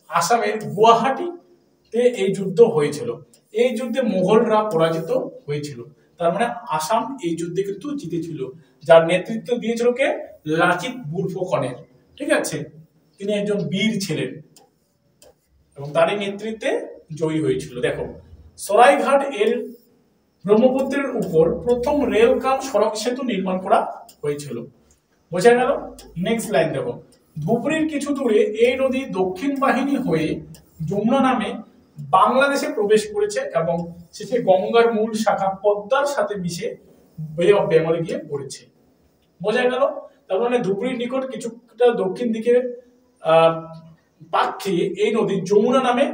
আসামের গুয়াহাটিতে এই যুদ্ধ হয়েছিল। এই যুদ্ধে মোগলরা পরাজিত হয়েছিল, তার মানে আসাম এই যুদ্ধে কিন্তু জিতেছিল। যার নেতৃত্ব দিয়েছিল কে? লাচিত বরফুকনের। ঠিক আছে, তিনি একজন বীর ছিলেন এবং তারই নেতৃত্বে জয়ী হয়েছিল। দেখো, সরাইঘাট এর ব্রহ্মপুত্রের উপর প্রথম রেল কাম সড়ক সেতু নির্মাণ করা হয়েছিল। বোঝা গেল? নেক্সট লাইন দেখো, ধুবড়ির কিছু দূরে এই নদী দক্ষিণ বাহিনী হয়ে যমুনা নামে বাংলাদেশে প্রবেশ করেছে এবং শেষে গঙ্গার মূল শাখা পদ্মার সাথে মিশে বে অফ বেঙ্গলে গিয়ে পড়েছে। বোঝা গেল? তার মানে ধুবড়ির নিকট কিছুটা দক্ষিণ দিকে পাক খেয়ে এই নদী যমুনা নামে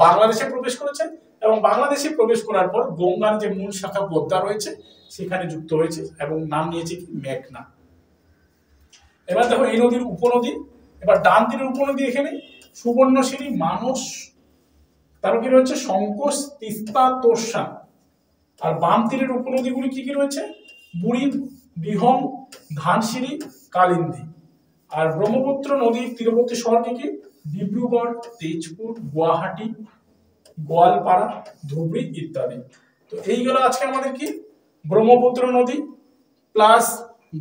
বাংলাদেশে প্রবেশ করেছে এবং বাংলাদেশে প্রবেশ করার পর গঙ্গার যে মূল শাখা পদ্মা রয়েছে সেখানে যুক্ত হয়েছে এবং নাম নিয়েছে কি? মেঘনা। এবার দেখো এই নদীর উপনদী, এবার ডান তীরের উপনদী এখানে সুবর্ণশিরি, মানস, তারপর কি রয়েছে? সংকোচ, তিস্তা, তোর্ষা। আর বাম তীরের উপনদীগুলি কি কি রয়েছে? বুড়ি, দিহং, ধানসিঁড়ি, কালিন্দী। আর ব্রহ্মপুত্র নদীর তীরবর্তী শহর কি কি? ডিব্রুগড়, তেজপুর, গুয়াহাটি, গোয়ালপাড়া, ধুবড়ি ইত্যাদি। তো এইগুলো আজকে আমাদের কি? ব্রহ্মপুত্র নদী প্লাস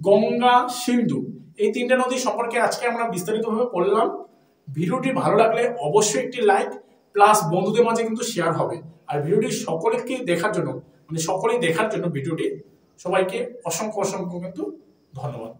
গঙ্গা, সিন্ধু, এই তিনটা নদী সম্পর্কে আজকে আমরা বিস্তারিতভাবে পড়লাম। ভিডিওটি ভালো লাগলে অবশ্যই একটি লাইক প্লাস বন্ধুদের মাঝে কিন্তু শেয়ার হবে। আর ভিডিওটি সকলকে দেখার জন্য, মানে সকলেই দেখার জন্য ভিডিওটি সবাইকে অসংখ্য অসংখ্য কিন্তু ধন্যবাদ।